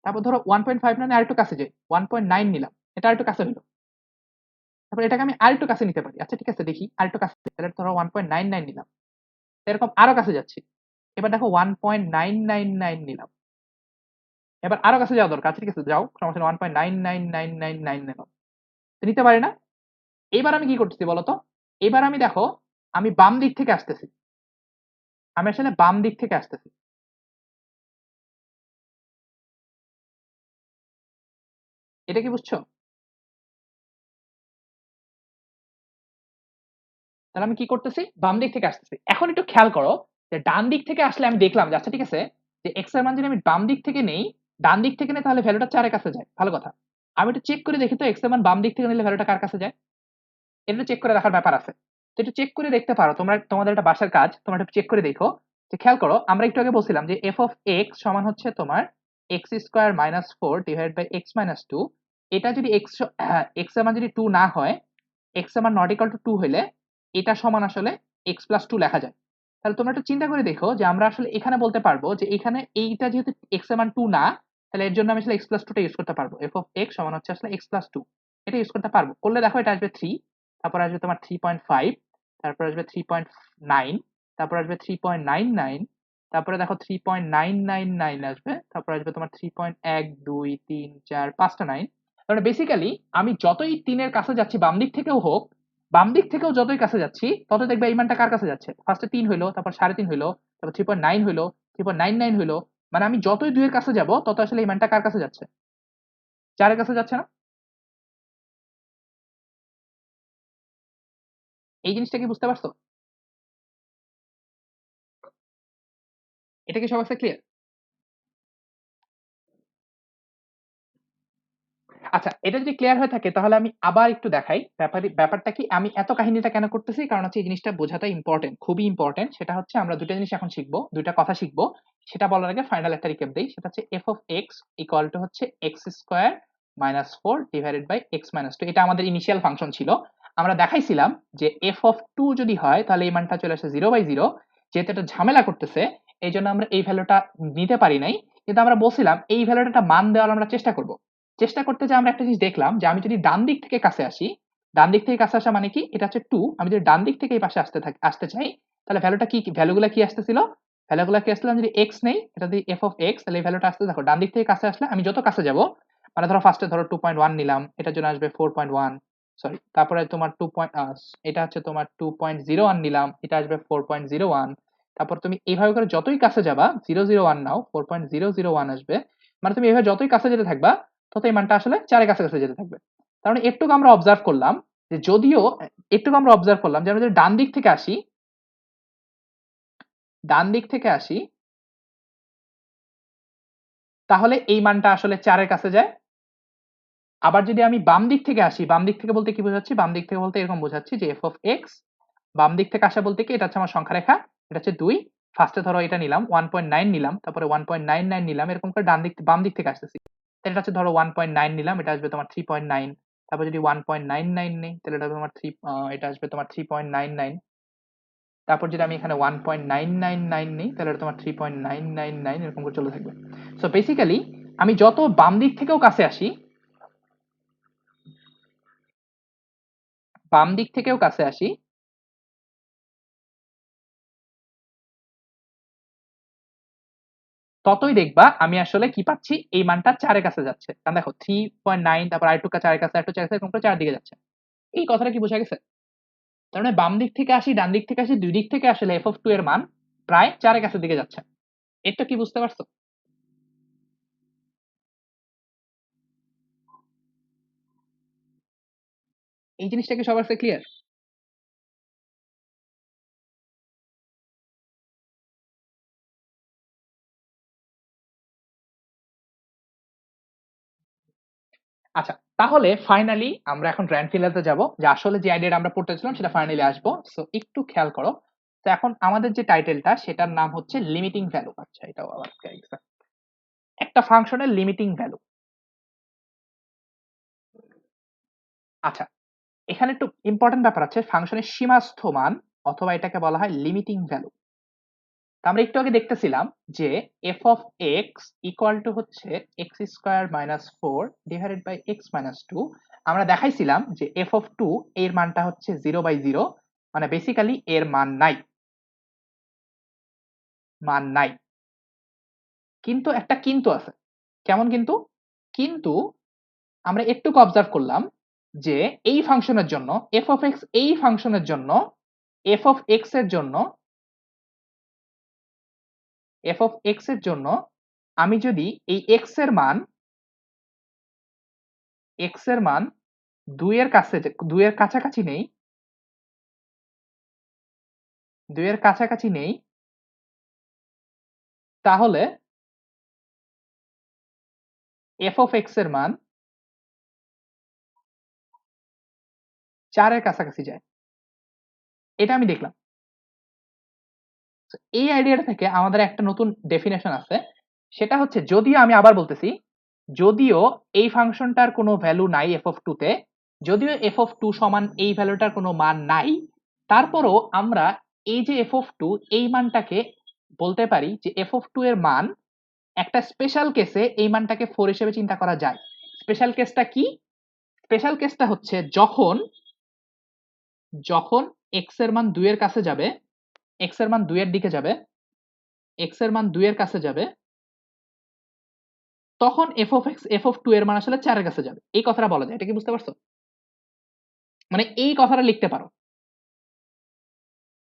তারপর ধরো 1.5 না নিয়ে আরেকটু কাছে যাই, 1.9 নিলাম, এটা আরেকটু কাছে হইলো। তারপর এটাকে আমি আরেকটু কাছে নিতে পারি, আচ্ছা ঠিক আছে দেখি আরেকটু কাছে, তাহলে ধরো 1.99 নিলাম, এরকম আরো কাছে যাচ্ছি। এবার দেখো 1.999 নিলাম, এবার আরো কাছে যাওয়া দরকার, আচ্ছা ঠিক আছে যাও, সমস্যা নেই, 1.99999 নিলাম, তো নিতে পারি না? এবার আমি কি করতেছি বলতো, এবার আমি দেখো, আমি বাম দিক থেকে আসতেছি, আমি আসলে বাম দিক থেকে আসতেছি। এটা কি বুঝছো? তাহলে আমি কি করতেছি, বাম দিক থেকে আসতেছি। এখন একটু খেয়াল করো, যে ডান দিক থেকে আসলে আমি দেখলাম যে আচ্ছা ঠিক আছে, যে এক্স এর মান যদি আমি বাম দিক থেকে নেই, ডান দিক থেকে নেই, তাহলে ভ্যালুটা 4 এর কাছে যায়, ভালো কথা। আমি একটু চেক করে দেখি তো, এক্স এর মান বাম দিক থেকে নিলে ভ্যালুটা কার কাছে যায়, এটা চেক করে দেখার ব্যাপার আছে। তো একটু চেক করে দেখতে পারো তোমরা, তোমাদের একটা বাসার কাজ, তোমরা একটু চেক করে দেখো। যে খেয়াল করো, আমরা একটু আগে বলছিলাম যে এফ অফ এক্স সমান হচ্ছে তোমার x square minus 4 divide by x minus 2। এটা যদি এক্স এর মান যদি 2 না হয়, এক্স এর মান নট ইকুয়াল টু 2 হলে, এটা সমান আসলে এক্স প্লাস 2 লেখা যায়। তাহলে তোমরা একটু চিন্তা করে দেখো, যে আমরা আসলে এখানে বলতে পারবো যে এখানে এইটা যেহেতু এক্স এর মান 2 না, তাহলে এর জন্য আমি আসলে এক্স প্লাস 2টা ইউজ করতে পারবো। এফ অফ এক্স সমান হচ্ছে আসলে এক্স প্লাস 2, এটা ইউজ করতে পারবো। করলে দেখো এটা আসবে 3, তারপর আসবে তোমার 3.5, তারপর আসবে 3.9, তারপর আসবে 3.99, তারপরে দেখো 3.999 আসবে, তারপর আসবে তোমার 3.1 2 3 4 5টা 9। মানে বেসিক্যালি আমি যতই 3 এর কাছে যাচ্ছি বাম দিক থেকেও হোক, বাম দিক থেকেও যতই কাছে যাচ্ছি, তত দেখবে এই মানটা কার কাছে যাচ্ছে, ফার্স্টে 3 হইলো, তারপর 3.5 হইলো, তারপর 3.9 হইলো, 3.99 হইলো, মানে আমি যতই 2 এর কাছে যাব তত আসলে এই মানটা কার কাছে যাচ্ছে, 4 এর কাছে যাচ্ছে না? এই জিনিসটা কি বুঝতে পারছো? এটা কি সবার কাছে ক্লিয়ার? আচ্ছা, এটা যদি ক্লিয়ার হয়ে থাকে তাহলে আমি আবার একটু দেখাই ব্যাপারটা কি, আমি এত কাহিনীটা কেন করতেছি, কারণ হচ্ছে এই জিনিসটা বোঝাটা ইম্পর্টেন্ট, খুবই ইম্পর্টেন্ট। সেটা হচ্ছে আমরা দুটো জিনিস এখন শিখবো, দুইটা কথা শিখবো। সেটা বলার আগে ফাইনাল একটা রিক্যাপ দেই, সেটা হচ্ছে F of X equal to হচ্ছে x square minus four divided by x minus two. এটা আমাদের ইনিশিয়াল ফাংশন ছিল। আমরা দেখাইছিলাম যে এফ অফ টু যদি হয় তাহলে এই মানটা চলে আসে 0/0। যেহেতু এটা ঝামেলা করতেছে এই জন্য আমরা এই ভ্যালুটা নিতে পারি নাই, কিন্তু আমরা বলছিলাম এই ভ্যালুটা একটা মান দেওয়ার আমরা চেষ্টা করব। চেষ্টা করতে যে আমরা একটা জিনিস দেখলাম যে আমি যদি ডান দিক থেকে কাছে আসি, ডান দিক থেকে কাছে আসা মানে কি, এটা হচ্ছে 2, আমি যদি ডান দিক থেকে এই পাশে আসতে চাই তাহলে ভ্যালুটা কি, ভ্যালুগুলো কি আসতেছিল, ভ্যালুগুলো কি আসলে যদি x নেই, এটা যদি f অফ x, তাহলে এই ভ্যালুটা আসতে দেখো ডান দিক থেকে কাছে আসলে আমি যত কাছে যাব, মানে ধরো ফার্স্টে ধরো 2.1 নিলাম, এটার জন্য আসবে 4.1, সরি তারপরে তোমার 2 এটা হচ্ছে তোমার 2.01 নিলাম, এটা আসবে 4.01। তারপর তুমি এইভাবে করে যতই কাছে যাবা, 001 নাও, 4.001 আসবে। মানে তুমি এইভাবে যতই কাছে যেতে থাকবা তত এই মানটা আসলে 4 এর কাছাকাছি যেতে থাকবে। তার মানে একটুকু আমরা অবজার্ভ করলাম যে যদিও, একটুকু আমরা অবজার্ভ করলাম যে আমরা যদি ডান দিক থেকে আসি, ডান দিক থেকে আসি তাহলে এই মানটা আসলে 4 এর কাছে যায়। আবার যদি আমি বাম দিক থেকে আসি, বাম দিক থেকে বলতে কি বোঝাচ্ছি, বাম দিক থেকে বলতে এরকম বোঝাচ্ছি যে এফ অফ এক্স, বাম দিক থেকে আসা বলতে কি, এটা হচ্ছে আমার সংখ্যা রেখা, এটা হচ্ছে 2, ফার্স্টে ধরো এটা নিলাম 1.9 নিলাম, তারপরে 1.99 নিলাম, এরকম করে ডান দিক বাম দিক থেকে আসতেছি। তাহলে এটা হচ্ছে ধরো 1.9 নিলাম, এটা আসবে তোমার 3.9। তারপর যদি 1.99 নেই তাহলে এটা তোমার এটা আসবে তোমার 3.99। তারপর যদি আমি এখানে 1.999 নিই তাহলে এটা তোমার 3.999, এরকম করে চলে থাকবে। সো বেসিক্যালি আমি যত বাম দিক থেকেও কাছে আসি, বাম দিক থেকেও কাছে আসি, ততই দেখবা আমি আসলে কি পাচ্ছি, এই মানটা 4 এর কাছে যাচ্ছে। কারণ দেখো 3.9, তারপর আরেকটু 4 এর কাছে, আরেকটু 4 এর কাছে, এরকম করে 4 দিকে যাচ্ছে। এই কথাটা কি বোঝা গেছে? তার মানে বাম দিক থেকে আসি, ডান দিক থেকে আসি, দুই দিক থেকে আসলে এফ অফ 2 এর মান প্রায় 4 এর কাছে দিকে যাচ্ছে। এটা কি বুঝতে পারছো? এই জিনিসটা কি সবার কাছে ক্লিয়ার? আচ্ছা, তাহলে ফাইনালি আমরা এখন গ্র্যান্ড ফিনালে যাব, যে আসলে যে আইডিয়াটা আমরা পড়তেছিলাম সেটা ফাইনালি আসবো। সো একটু খেয়াল করো। তো এখন আমাদের যে টাইটেলটা সেটার নাম হচ্ছে লিমিটিং ভ্যালু। আচ্ছা, এটাও আবার একটা ফাংশনের লিমিটিং ভ্যালু। আচ্ছা, এখানে একটু ইম্পর্টেন্ট ব্যাপার আছে, ফাংশনের সীমাস্থ মান অথবা এটাকে বলা হয় লিমিটিং ভ্যালু। আমরা একটু আগে দেখতেছিলাম যে F of X equal to হচ্ছে x square minus four divided by x minus two. আমরা দেখাইছিলাম যে এফ অফ টু এর মানটা হচ্ছে 0/0, মানে বেসিক্যালি এর মান নাই, মান নাই। কিন্তু একটা কিন্তু আছে। কেমন কিন্তু? কিন্তু আমরা একটুকু অবজার্ভ করলাম যে এই ফাংশনের জন্য, এফ অফ এক্স এই ফাংশনের জন্য, এফ অফ এক্স এর জন্য, এফ অফ এক্স এর জন্য আমি যদি এই এক্স এর মান, এক্স এর মান 2 এর কাছে, 2 এর কাছাকাছি নেই, 2 এর কাছাকাছি নেই, তাহলে এফ অফ এক্স এর মান 4 এর কাছাকাছি যায়। এটা আমি দেখলাম। তো এই আইডিয়াটা থেকে আমাদের একটা নতুন ডেফিনেশন আছে, সেটা হচ্ছে, যদিও আমি আবার বলতেছি, যদিও এই ফাংশনটার কোনো ভ্যালু নাই এফ অফ টু তে, যদিও এফ অফ টু সমান এই ভ্যালুটার কোনো মান নাই, তারপরও আমরা এই যে এফ অফ টু এই মানটাকে বলতে পারি যে এফ অফ টু এর মান একটা স্পেশাল কেসে এই মানটাকে 4 হিসেবে চিন্তা করা যায়। স্পেশাল কেসটা কি? স্পেশাল কেসটা হচ্ছে যখন, যখন এক্স এর মান 2 এর কাছে যাবে, এক্স এর মান 2 এর দিকে যাবে, এক্স এর মান 2 এর কাছে যাবে, তখন F of x, F of 2 এর মান আসলে 4 এর কাছে যাবে। এই কথাটা বলা যায়। এটা কি বুঝতে পারছো? মানে এই কথাটা লিখতে পারো।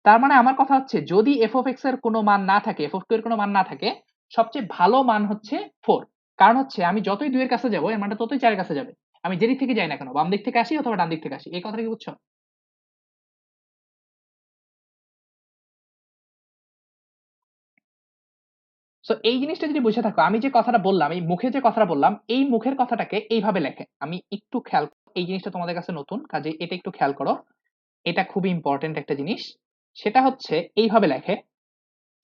তার মানে আমার কথা হচ্ছে, যদি এফ অফ এক্স এর কোনো মান না থাকে, এফ অফ 2 এর কোনো মান না থাকে, সবচেয়ে ভালো মান হচ্ছে 4। কারণ হচ্ছে আমি যতই 2 এর কাছে যাব এর মানটা ততই 4 এর কাছে যাবে। আমি যেদিক থেকে যাই না কেন, বাম দিক থেকে আসি অথবা ডান দিক থেকে আসি, এই কথাটা কি বুঝছো? সো এই জিনিসটা যদি বুঝে থাকো, আমি যে কথাটা বললাম, এই মুখে যে কথাটা বললাম, এই মুখের কথাটাকে এইভাবে লেখে। আমি একটু খেয়াল, এই জিনিসটা তোমাদের কাছে নতুন, কাজে এটা একটু খেয়াল করো। এটা খুবই ইম্পর্টেন্ট একটা জিনিস। সেটা হচ্ছে এইভাবে লেখে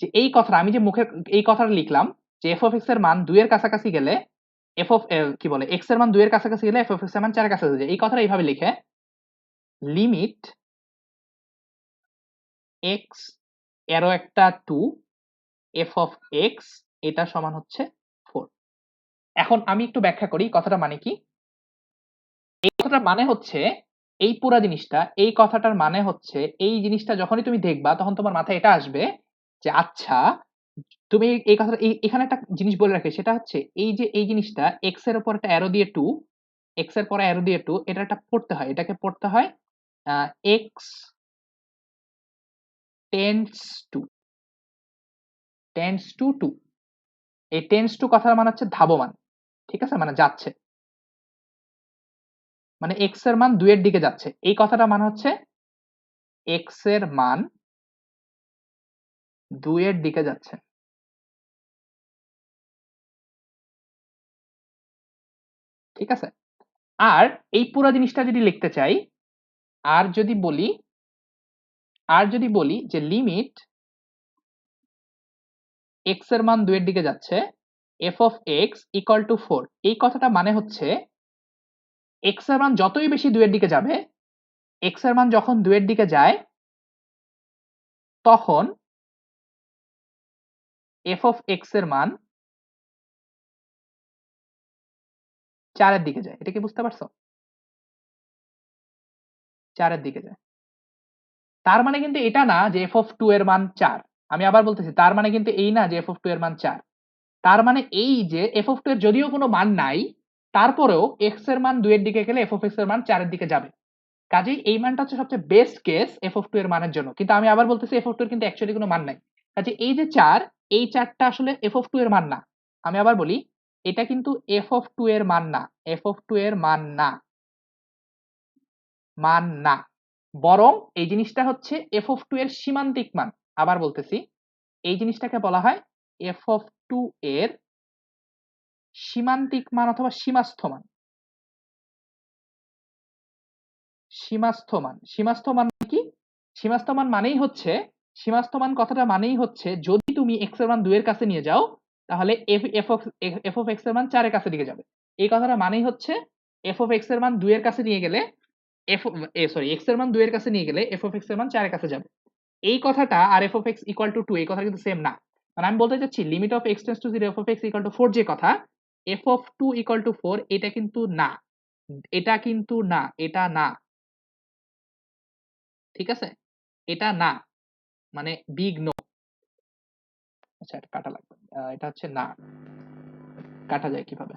যে এই কথাটা আমি যে মুখে এই কথাটা লিখলাম যে এফ অফ এক্স এর মান 2 এর কাছাকাছি গেলে এফ অফ কি বলে এক্স এর মান 2 এর কাছাকাছি গেলে এফ অফ এক্স এর মান 4 এর কাছাকাছি যায়। এই কথাটা এইভাবে লিখে লিমিট এক্স এরো একটা 2 এফ অফ এক্স এটা সমান হচ্ছে 4। এখন আমি একটু ব্যাখ্যা করি কথাটা মানে কি। এই কথাটার মানে হচ্ছে এই পুরা জিনিসটা, এই কথাটার মানে হচ্ছে এই জিনিসটা যখনই তুমি দেখবা তখন তোমার মাথায় এটা আসবে যে আচ্ছা, তুমি এই কথাটা এখানে একটা জিনিস বলে রাখি, সেটা হচ্ছে এই যে এই জিনিসটা এক্স এর উপর একটা অ্যারো দিয়ে 2, এক্স এর পরে অ্যারো দিয়ে 2, এটা একটা পড়তে হয়, এটাকে পড়তে হয় x tends to, tends to 2। এই টেন্ডস টু কথার মানে হচ্ছে ধাবমান, ঠিক আছে, মানে যাচ্ছে, মানে এক্স এর মান 2 এর দিকে যাচ্ছে। এই কথাটা মানে হচ্ছে এক্স এর মান 2 এর দিকে যাচ্ছে, ঠিক আছে। আর এই পুরো জিনিসটা যদি লিখতে চাই, আর যদি বলি, আর যদি বলি যে লিমিট এক্স এর মান 2 এর দিকে যাচ্ছে, F of X equal to 4, এই কথাটা মানে হচ্ছে এক্স এর মান যতই বেশি 2 এর দিকে যাবে, এক্স এর মান যখন 2 এর দিকে যায় তখন এফ অফ এক্স এর মান 4 এর দিকে যায়। এটা কি বুঝতে পারছো? 4 এর দিকে যায়। তার মানে কিন্তু এটা না যে এফ অফ 2 এর মান 4। আমি আবার বলতেছি, তার মানে কিন্তু এই না যে এফ অফ 2 এর মান 4। তার মানে এই যে এফ অফ 2 এর যদিও কোনো মান নাই, তারপরেও এক্স এর মান 2 এর দিকে গেলে এফ অফ এক্স এর মান 4 এর দিকে যাবে। কাজেই এই মানটা হচ্ছে সবচেয়ে বেস্ট কেস এফ অফ 2 এর মানের জন্য। কিন্তু আমি আবার বলতেছি এফ অফ 2 এর কিন্তু অ্যাকচুয়ালি কোনো মান নাই। কাজে এই যে 4, এই 4টা আসলে এফ অফ 2 এর মান না। আমি আবার বলি, এটা কিন্তু এফ অফ 2 এর মান না, এফ অফ 2 এর মান না, মান না। বরং এই জিনিসটা হচ্ছে এফ অফ 2 এর সীমান্তিক মান। আবার বলতেছি, এই জিনিসটাকে বলা হয় এফ অফ 2 এর সীমান্তিক মান অথবা সীমাস্থ মান। সীমাস্থ মান, সীমাস্থ মান কি? সীমাস্থ মান মানেই হচ্ছে, সীমাস্থ মান কথাটা মানেই হচ্ছে যদি তুমি এক্স এর মান 2 এর কাছে নিয়ে যাও তাহলে এফ অফ এক্স এর মান 4 এর কাছে দিকে যাবে। এই কথাটা মানেই হচ্ছে এফ অফ এক্স এর মান 2 এর কাছে নিয়ে গেলে এফ সরি এক্স এর মান 2 এর কাছে নিয়ে গেলে এফ অফ এক্স এর মান 4 এর কাছে যাবে। এই কথাটা আর F of X equal to 2 এই কথা কিন্তু সেম না। মানে আমি বলতে চাচ্ছি limit of x tends to 0 F of X equal to 4 যে কথা, এফ অফ 2 ইকুয়াল টু 4 এটা কিন্তু না, এটা কিন্তু না, এটা না, ঠিক আছে, এটা না, মানে বিগ নো। আচ্ছা এটা কাটা লাগবে, এটা হচ্ছে না, কাটা যায় কিভাবে,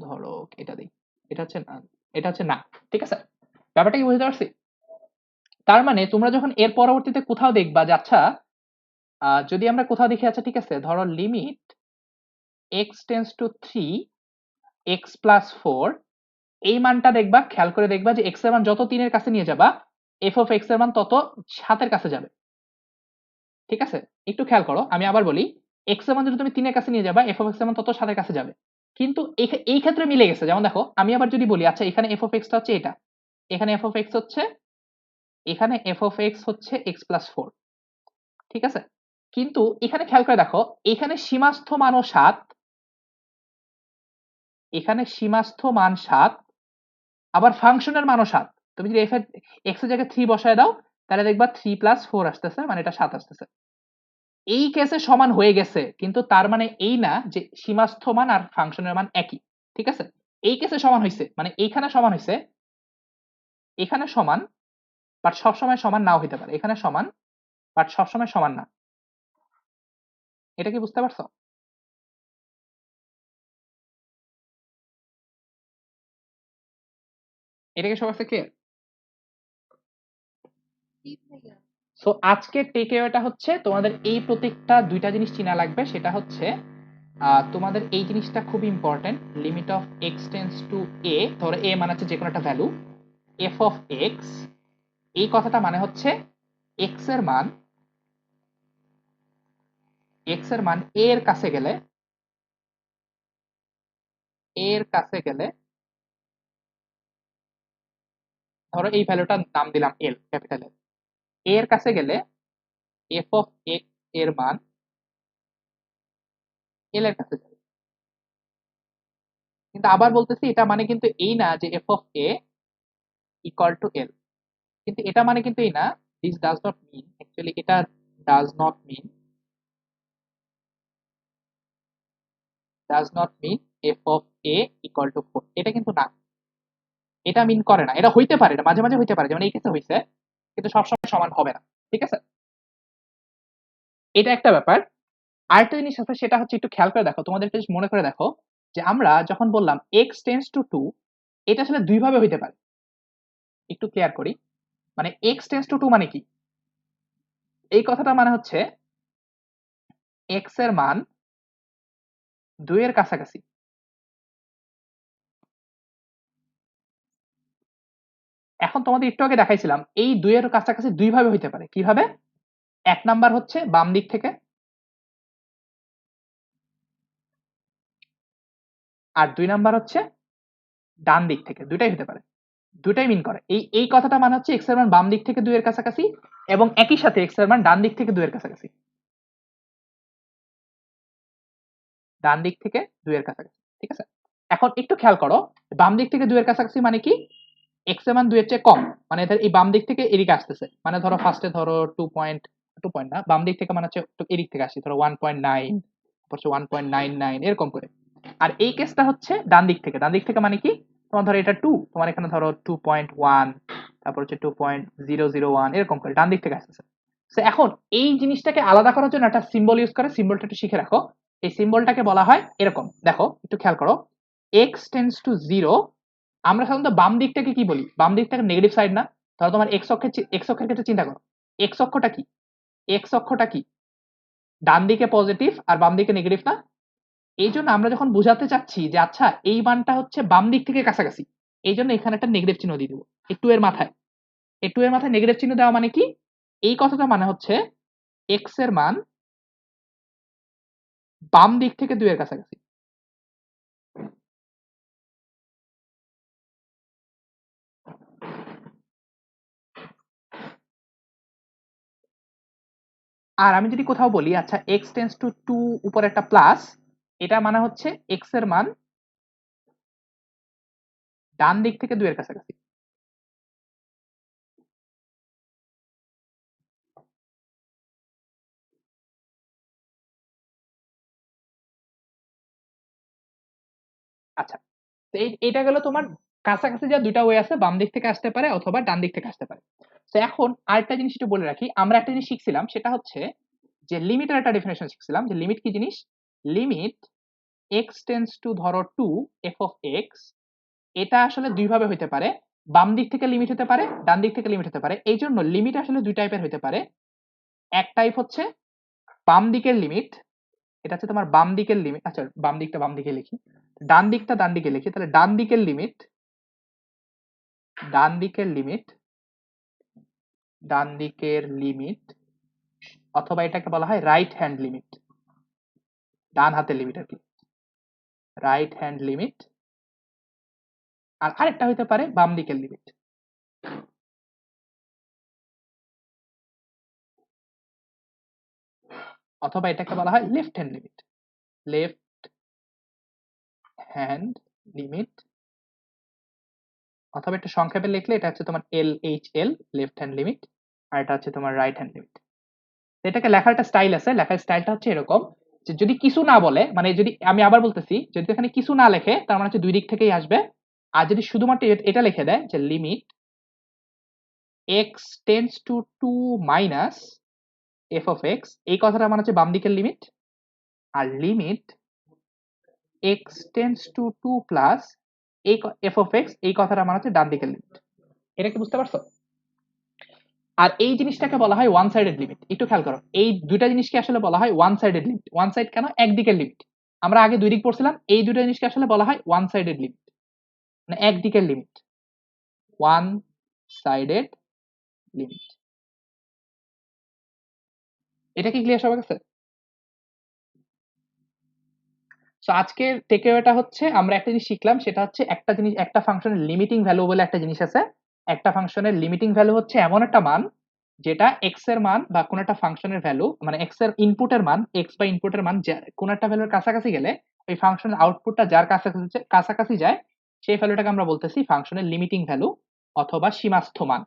ধরো এটা দিই, এটা হচ্ছে না, এটা হচ্ছে না, ঠিক আছে। ব্যাপারটা কি বুঝতে পারছি? তার মানে তোমরা যখন এর পরবর্তীতে কোথাও দেখবা যে আচ্ছা, যদি আমরা কোথাও দেখি, আচ্ছা ঠিক আছে, ধরো limit x tends two 3 x plus 4, এই মানটা দেখবা, খেয়াল করে দেখবা যে এক্স এর মান যত 3 এর কাছে নিয়ে যাবা এফ অফ এক্স এর মান তত 7 এর কাছে যাবে, ঠিক আছে। একটু খেয়াল করো, আমি আবার বলি, এক্স এর মান যদি তুমি 3 এর কাছে নিয়ে যাবা এফ অফ এক্স এর মান তত 7 এর কাছে যাবে। কিন্তু এই ক্ষেত্রে মিলে গেছে, যেমন দেখো আমি আবার যদি বলি আচ্ছা এখানে এফ অফ এক্স টা হচ্ছে এটা, এখানে এফ অফ এক্স হচ্ছে, এখানে এফ অফ এক্স হচ্ছে এক্স প্লাস 4, ঠিক আছে। কিন্তু এখানে খেয়াল করে দেখো, এখানে সীমাস্থ মানও 7, এখানে সীমাস্থ মান 7, আবার ফাংশনের মানও 7। তুমি যদি এক্স এর জায়গায় 3 বসায় দাও তাহলে দেখবা 3 প্লাস 4 আসতেছে, মানে এটা 7 আসতেছে। এই কেসে সমান হয়ে গেছে, কিন্তু তার মানে এই না যে সীমাস্থ মান আর ফাংশনের মান একই, ঠিক আছে। এই কেসে সমান হইছে, মানে এইখানে সমান হইছে, এখানে সমান, বাট সবসময় সমান নাও হইতে পারে, এখানে সমান বাট সবসময় সমান না। এটা কি বুঝতে পারছো? এটা কি সবার কাছে ক্লিয়ার? সো আজকের টেক অ্যাওয়েটা হচ্ছে তোমাদের এই প্রত্যেকটা দুইটা জিনিস চিনা লাগবে। সেটা হচ্ছে তোমাদের এই জিনিসটা খুব important, limit of X tends to A, ধরো এ মানে হচ্ছে যে কোনো একটা ভ্যালু, এফ অফ এক্স, এই কথাটা মানে হচ্ছে এক্স এর মান এ এর কাছে গেলে, এর কাছে গেলে ধরো এই ভ্যালুটার নাম দিলাম এল, ক্যাপিটাল এল, এর কাছে গেলে এফ অফ এক্স এর মান এল এর কাছে যাবে। কিন্তু আবার বলতেছি এটা মানে কিন্তু এই না যে F of A equal to L, কিন্তু এটা মানে কিন্তু এই না, this does not mean, actually এটা does not mean, F of A equal to 4, এটা কিন্তু না, এটা মিন করে না। এটা হইতে পারে, এটা মাঝে মাঝে হইতে পারে, যেমন এই ক্ষেত্রে হইছে, কিন্তু সবসময় সমান হবে না। ঠিক আছে, এটা একটা ব্যাপার। আরেকটা জিনিস আছে, সেটা হচ্ছে একটু খেয়াল করে দেখো, তোমাদের একটা জিনিস মনে করে দেখো, যে আমরা যখন বললাম এক্স টেন্স টু 2, এটা আসলে দুই ভাবে হইতে পারে। একটু ক্লিয়ার করি, মানে এক্স টেন্স টু 2 মানে কি, এই কথাটা মানে হচ্ছে এক্স এর মান 2 এর কাছাকাছি। এখন তোমাদের একটু আগে দেখাইছিলাম এই 2 এর কাছাকাছি দুই ভাবে হইতে পারে। কিভাবে? এক নাম্বার হচ্ছে বাম দিক থেকে, আর 2 নাম্বার হচ্ছে ডান দিক থেকে। দুইটাই হতে পারে, দুইটাই মিন করে। এই কথাটা মানে হচ্ছে এক্স এর মান বাম দিক থেকে 2 এর কাছাকাছি, এবং একই সাথে এক্স এর মান ডান দিক থেকে 2 এর কাছাকাছি। ডান দিক থেকে 2 এর কাছাকাছি। ঠিক আছে, এখন একটু খেয়াল করো, বাম দিক থেকে 2 এর কাছাকাছি মানে কি, এক্স এর মান 2 এর চেয়ে কম, মানে এদের এই বাম দিক থেকে এদিকে আসতেছে, মানে ধরো ফার্স্টে ধরো 2 পয়েন্ট না, বাম দিক থেকে মানে হচ্ছে এদিক থেকে আসি, ধরো 1.9, তারপর হচ্ছে 1.99 এরকম করে। আর এই কেসটা হচ্ছে ডান দিক থেকে, ডান দিক থেকে মানে কি, তোমার ধরো এটা 2, তোমার এখানে ধরো 2.1, তারপর হচ্ছে 2.001 এরকম করে ডান দিক থেকে আসতেছে। তো এখন এই জিনিসটাকে আলাদা করার জন্য একটা সিম্বল ইউজ করে, সিম্বলটা একটু শিখে রাখো। এই সিম্বলটাকে বলা হয় এরকম, দেখো একটু খেয়াল করো, এক্স টেন্স টু 0, আমরা সাধারণত বাম দিকটাকে কি বলি, বাম দিকটাকে নেগেটিভ সাইড না? ধরো তোমার এক্স অক্ষের ক্ষেত্রে চিন্তা করো, এক্স অক্ষটা কি, এক্স অক্ষটা কি, ডান দিকে পজিটিভ আর বাম দিকে নেগেটিভ না? এই জন্য আমরা যখন বোঝাতে চাচ্ছি যে আচ্ছা এই মানটা হচ্ছে বাম দিক থেকে কাছাকাছি, এই জন্য এখানে একটা নেগেটিভ চিহ্ন দিয়ে দেবো এই 2 এর মাথায়। এই 2 এর মাথায় নেগেটিভ চিহ্ন দেওয়া মানে কি, এই কথাটা মানে হচ্ছে এক্স এর মান বাম দিক থেকে 2 এর কাছাকাছি। আর আমি যদি কোথাও বলি আচ্ছা এক্স টেন্স টু 2 উপর একটা প্লাস, এটা মানে হচ্ছে এক্স এর মান ডান দিক থেকে 2 এর কাছাকাছি। আচ্ছা, তো এইটা গেল তোমার কাছাকাছি যা দুইটা ওয়ে আছে, বাম দিক থেকে আসতে পারে অথবা ডান দিক থেকে আসতে পারে। তো এখন আরেকটা জিনিস একটু বলে রাখি, আমরা একটা জিনিস শিখছিলাম, সেটা হচ্ছে যে লিমিটের একটা ডেফিনেশন শিখছিলাম, যে লিমিট কি জিনিস, লিমিট এক্স টেন্স টু ধরো 2 এফ অফ এক্স, এটা আসলে দুই ভাবে হইতে পারে, বাম দিক থেকে লিমিট হতে পারে, ডান দিক থেকে লিমিট হতে পারে। এই জন্য লিমিট আসলে দুই টাইপের হতে পারে। এক টাইপ হচ্ছে বাম দিকের লিমিট, এটা হচ্ছে তোমার বাম দিকের লিমিট, আচ্ছা বাম দিকটা বাম দিকে লিখি, ডান দিকটা ডান দিকে লিখি, তাহলে ডান দিকের লিমিট, ডান দিকের লিমিট, ডান দিকের লিমিট, অথবা এটাকে বলা হয় রাইট হ্যান্ড লিমিট, ডান হাতের লিমিট আর কি, রাইট হ্যান্ড লিমিট। আর আরেকটা হইতে পারে বাম দিকের লিমিট, অথবা এটাকে বলা হয় left hand limit, left hand limit, অথবা একটু সংক্ষেপে লিখলে এটা হচ্ছে তোমার L H L, left hand limit, আর এটা হচ্ছে তোমার রাইট হ্যান্ড লিমিট। এটাকে লেখার একটা স্টাইল আছে, লেখার স্টাইলটা হচ্ছে এরকম, যে যদি কিছু না বলে, মানে যদি আমি আবার বলতেছি, যদি এখানে কিছু না লেখে তার মানে হচ্ছে দুই দিক থেকেই আসবে। আর যদি শুধুমাত্র এটা লিখে দেয় যে limit x tends to 2 minus f of x, এই কথাটা মানে হচ্ছে বাম দিকের লিমিট। আর limit x tends to 2 plus এই এফ অফ এক্স, এই কথাটা মানে হচ্ছে ডান দিকের লিমিট। এটা কি বুঝতে পারছো? আর এই জিনিসটাকে বলা হয় ওয়ান সাইডেড লিমিট। একটু খেয়াল করো, এই দুইটা জিনিসকে আসলে বলা হয় one sided limit. One side কেন? একদিকের লিমিট। আমরা আগে দুই দিক পড়ছিলাম, এই দুটো জিনিসকে আসলে বলা হয় ওয়ান সাইডেড লিমিট, মানে একদিকের লিমিট, ওয়ান সাইডেড লিমিট। এটা কি ক্লিয়ার সবার কাছে? সো আজকের টেকঅ্যাওয়েটা হচ্ছে আমরা একটা জিনিস শিখলাম, সেটা হচ্ছে একটা জিনিস, একটা ফাংশনের লিমিটিং ভ্যালু বলে একটা জিনিস আছে। একটা ফাংশনের লিমিটিং ভ্যালু হচ্ছে এমন একটা মান যেটা এক্স এর মান বা কোন একটা ফাংশনের ভ্যালু, মানে এক্স এর ইনপুটের মান, এক্স বা ইনপুটের মান কোন একটা ভ্যালুর কাছাকাছি গেলে ওই ফাংশনের আউটপুটটা যার কাছাকাছি কাছাকাছি যায় সেই ভ্যালুটাকে আমরা বলতেছি ফাংশনের লিমিটিং ভ্যালু অথবা সীমাস্থ মান।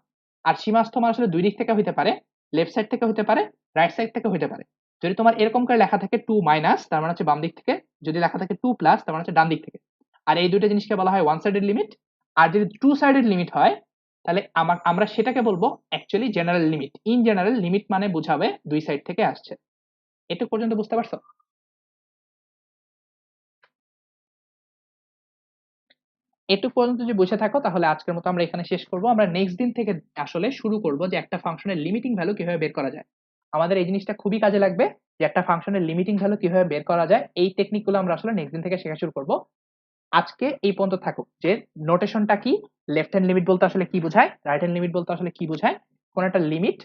আর সীমাস্থ মান আসলে দুই দিক থেকে হতে পারে, লেফট সাইড থেকে হতে পারে, রাইট সাইড থেকে হতে পারে। যদি তোমার এরকম করে লেখা থাকে 2 মাইনাস, তার মানে হচ্ছে বাম দিক থেকে, যদি লেখা থাকে 2 প্লাস, তার মানে হচ্ছে ডান দিক থেকে। আর এই দুটো জিনিসকে বলা হয় ওয়ান সাইডেড লিমিট। আর যদি টু সাইডেড লিমিট হয় তাহলে আমরা সেটাকে বলবো actually general limit. In general limit মানে বুঝাবে দুই সাইড থেকে আসছে। এটুকু পর্যন্ত বুঝতে পারছো? এটুকু পর্যন্ত যদি বসে থাকো তাহলে আজকের মতো আমরা এখানে শেষ করব। আমরা নেক্সট দিন থেকে আসলে শুরু করব যে একটা ফাংশনের লিমিটিং ভ্যালু কিভাবে বের করা যায়। আমাদের এই জিনিসটা খুবই কাজে লাগবে যে একটা ফাংশনের লিমিটিং ভ্যালু কিভাবে বের করা যায়, এই টেকনিকগুলো আমরা আসলে নেক্সট দিন থেকে শেখা শুরু করব। আজকে এই পর্যন্ত থাকুক যে নোটেশনটা কি, লেফট হ্যান্ড লিমিট বলতে আসলে কি বোঝায়, রাইট হ্যান্ড লিমিট বলতে আসলে কি বোঝায়, কোন একটা লিমিট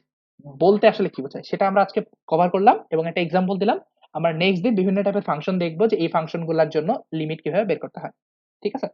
বলতে আসলে কি বোঝায়, সেটা আমরা আজকে কভার করলাম এবং একটা এক্সাম্পল দিলাম। আমরা নেক্সট দিন বিভিন্ন টাইপের ফাংশন দেখবো যে এই ফাংশনগুলোর জন্য লিমিট কিভাবে বের করতে হয়। ঠিক আছে?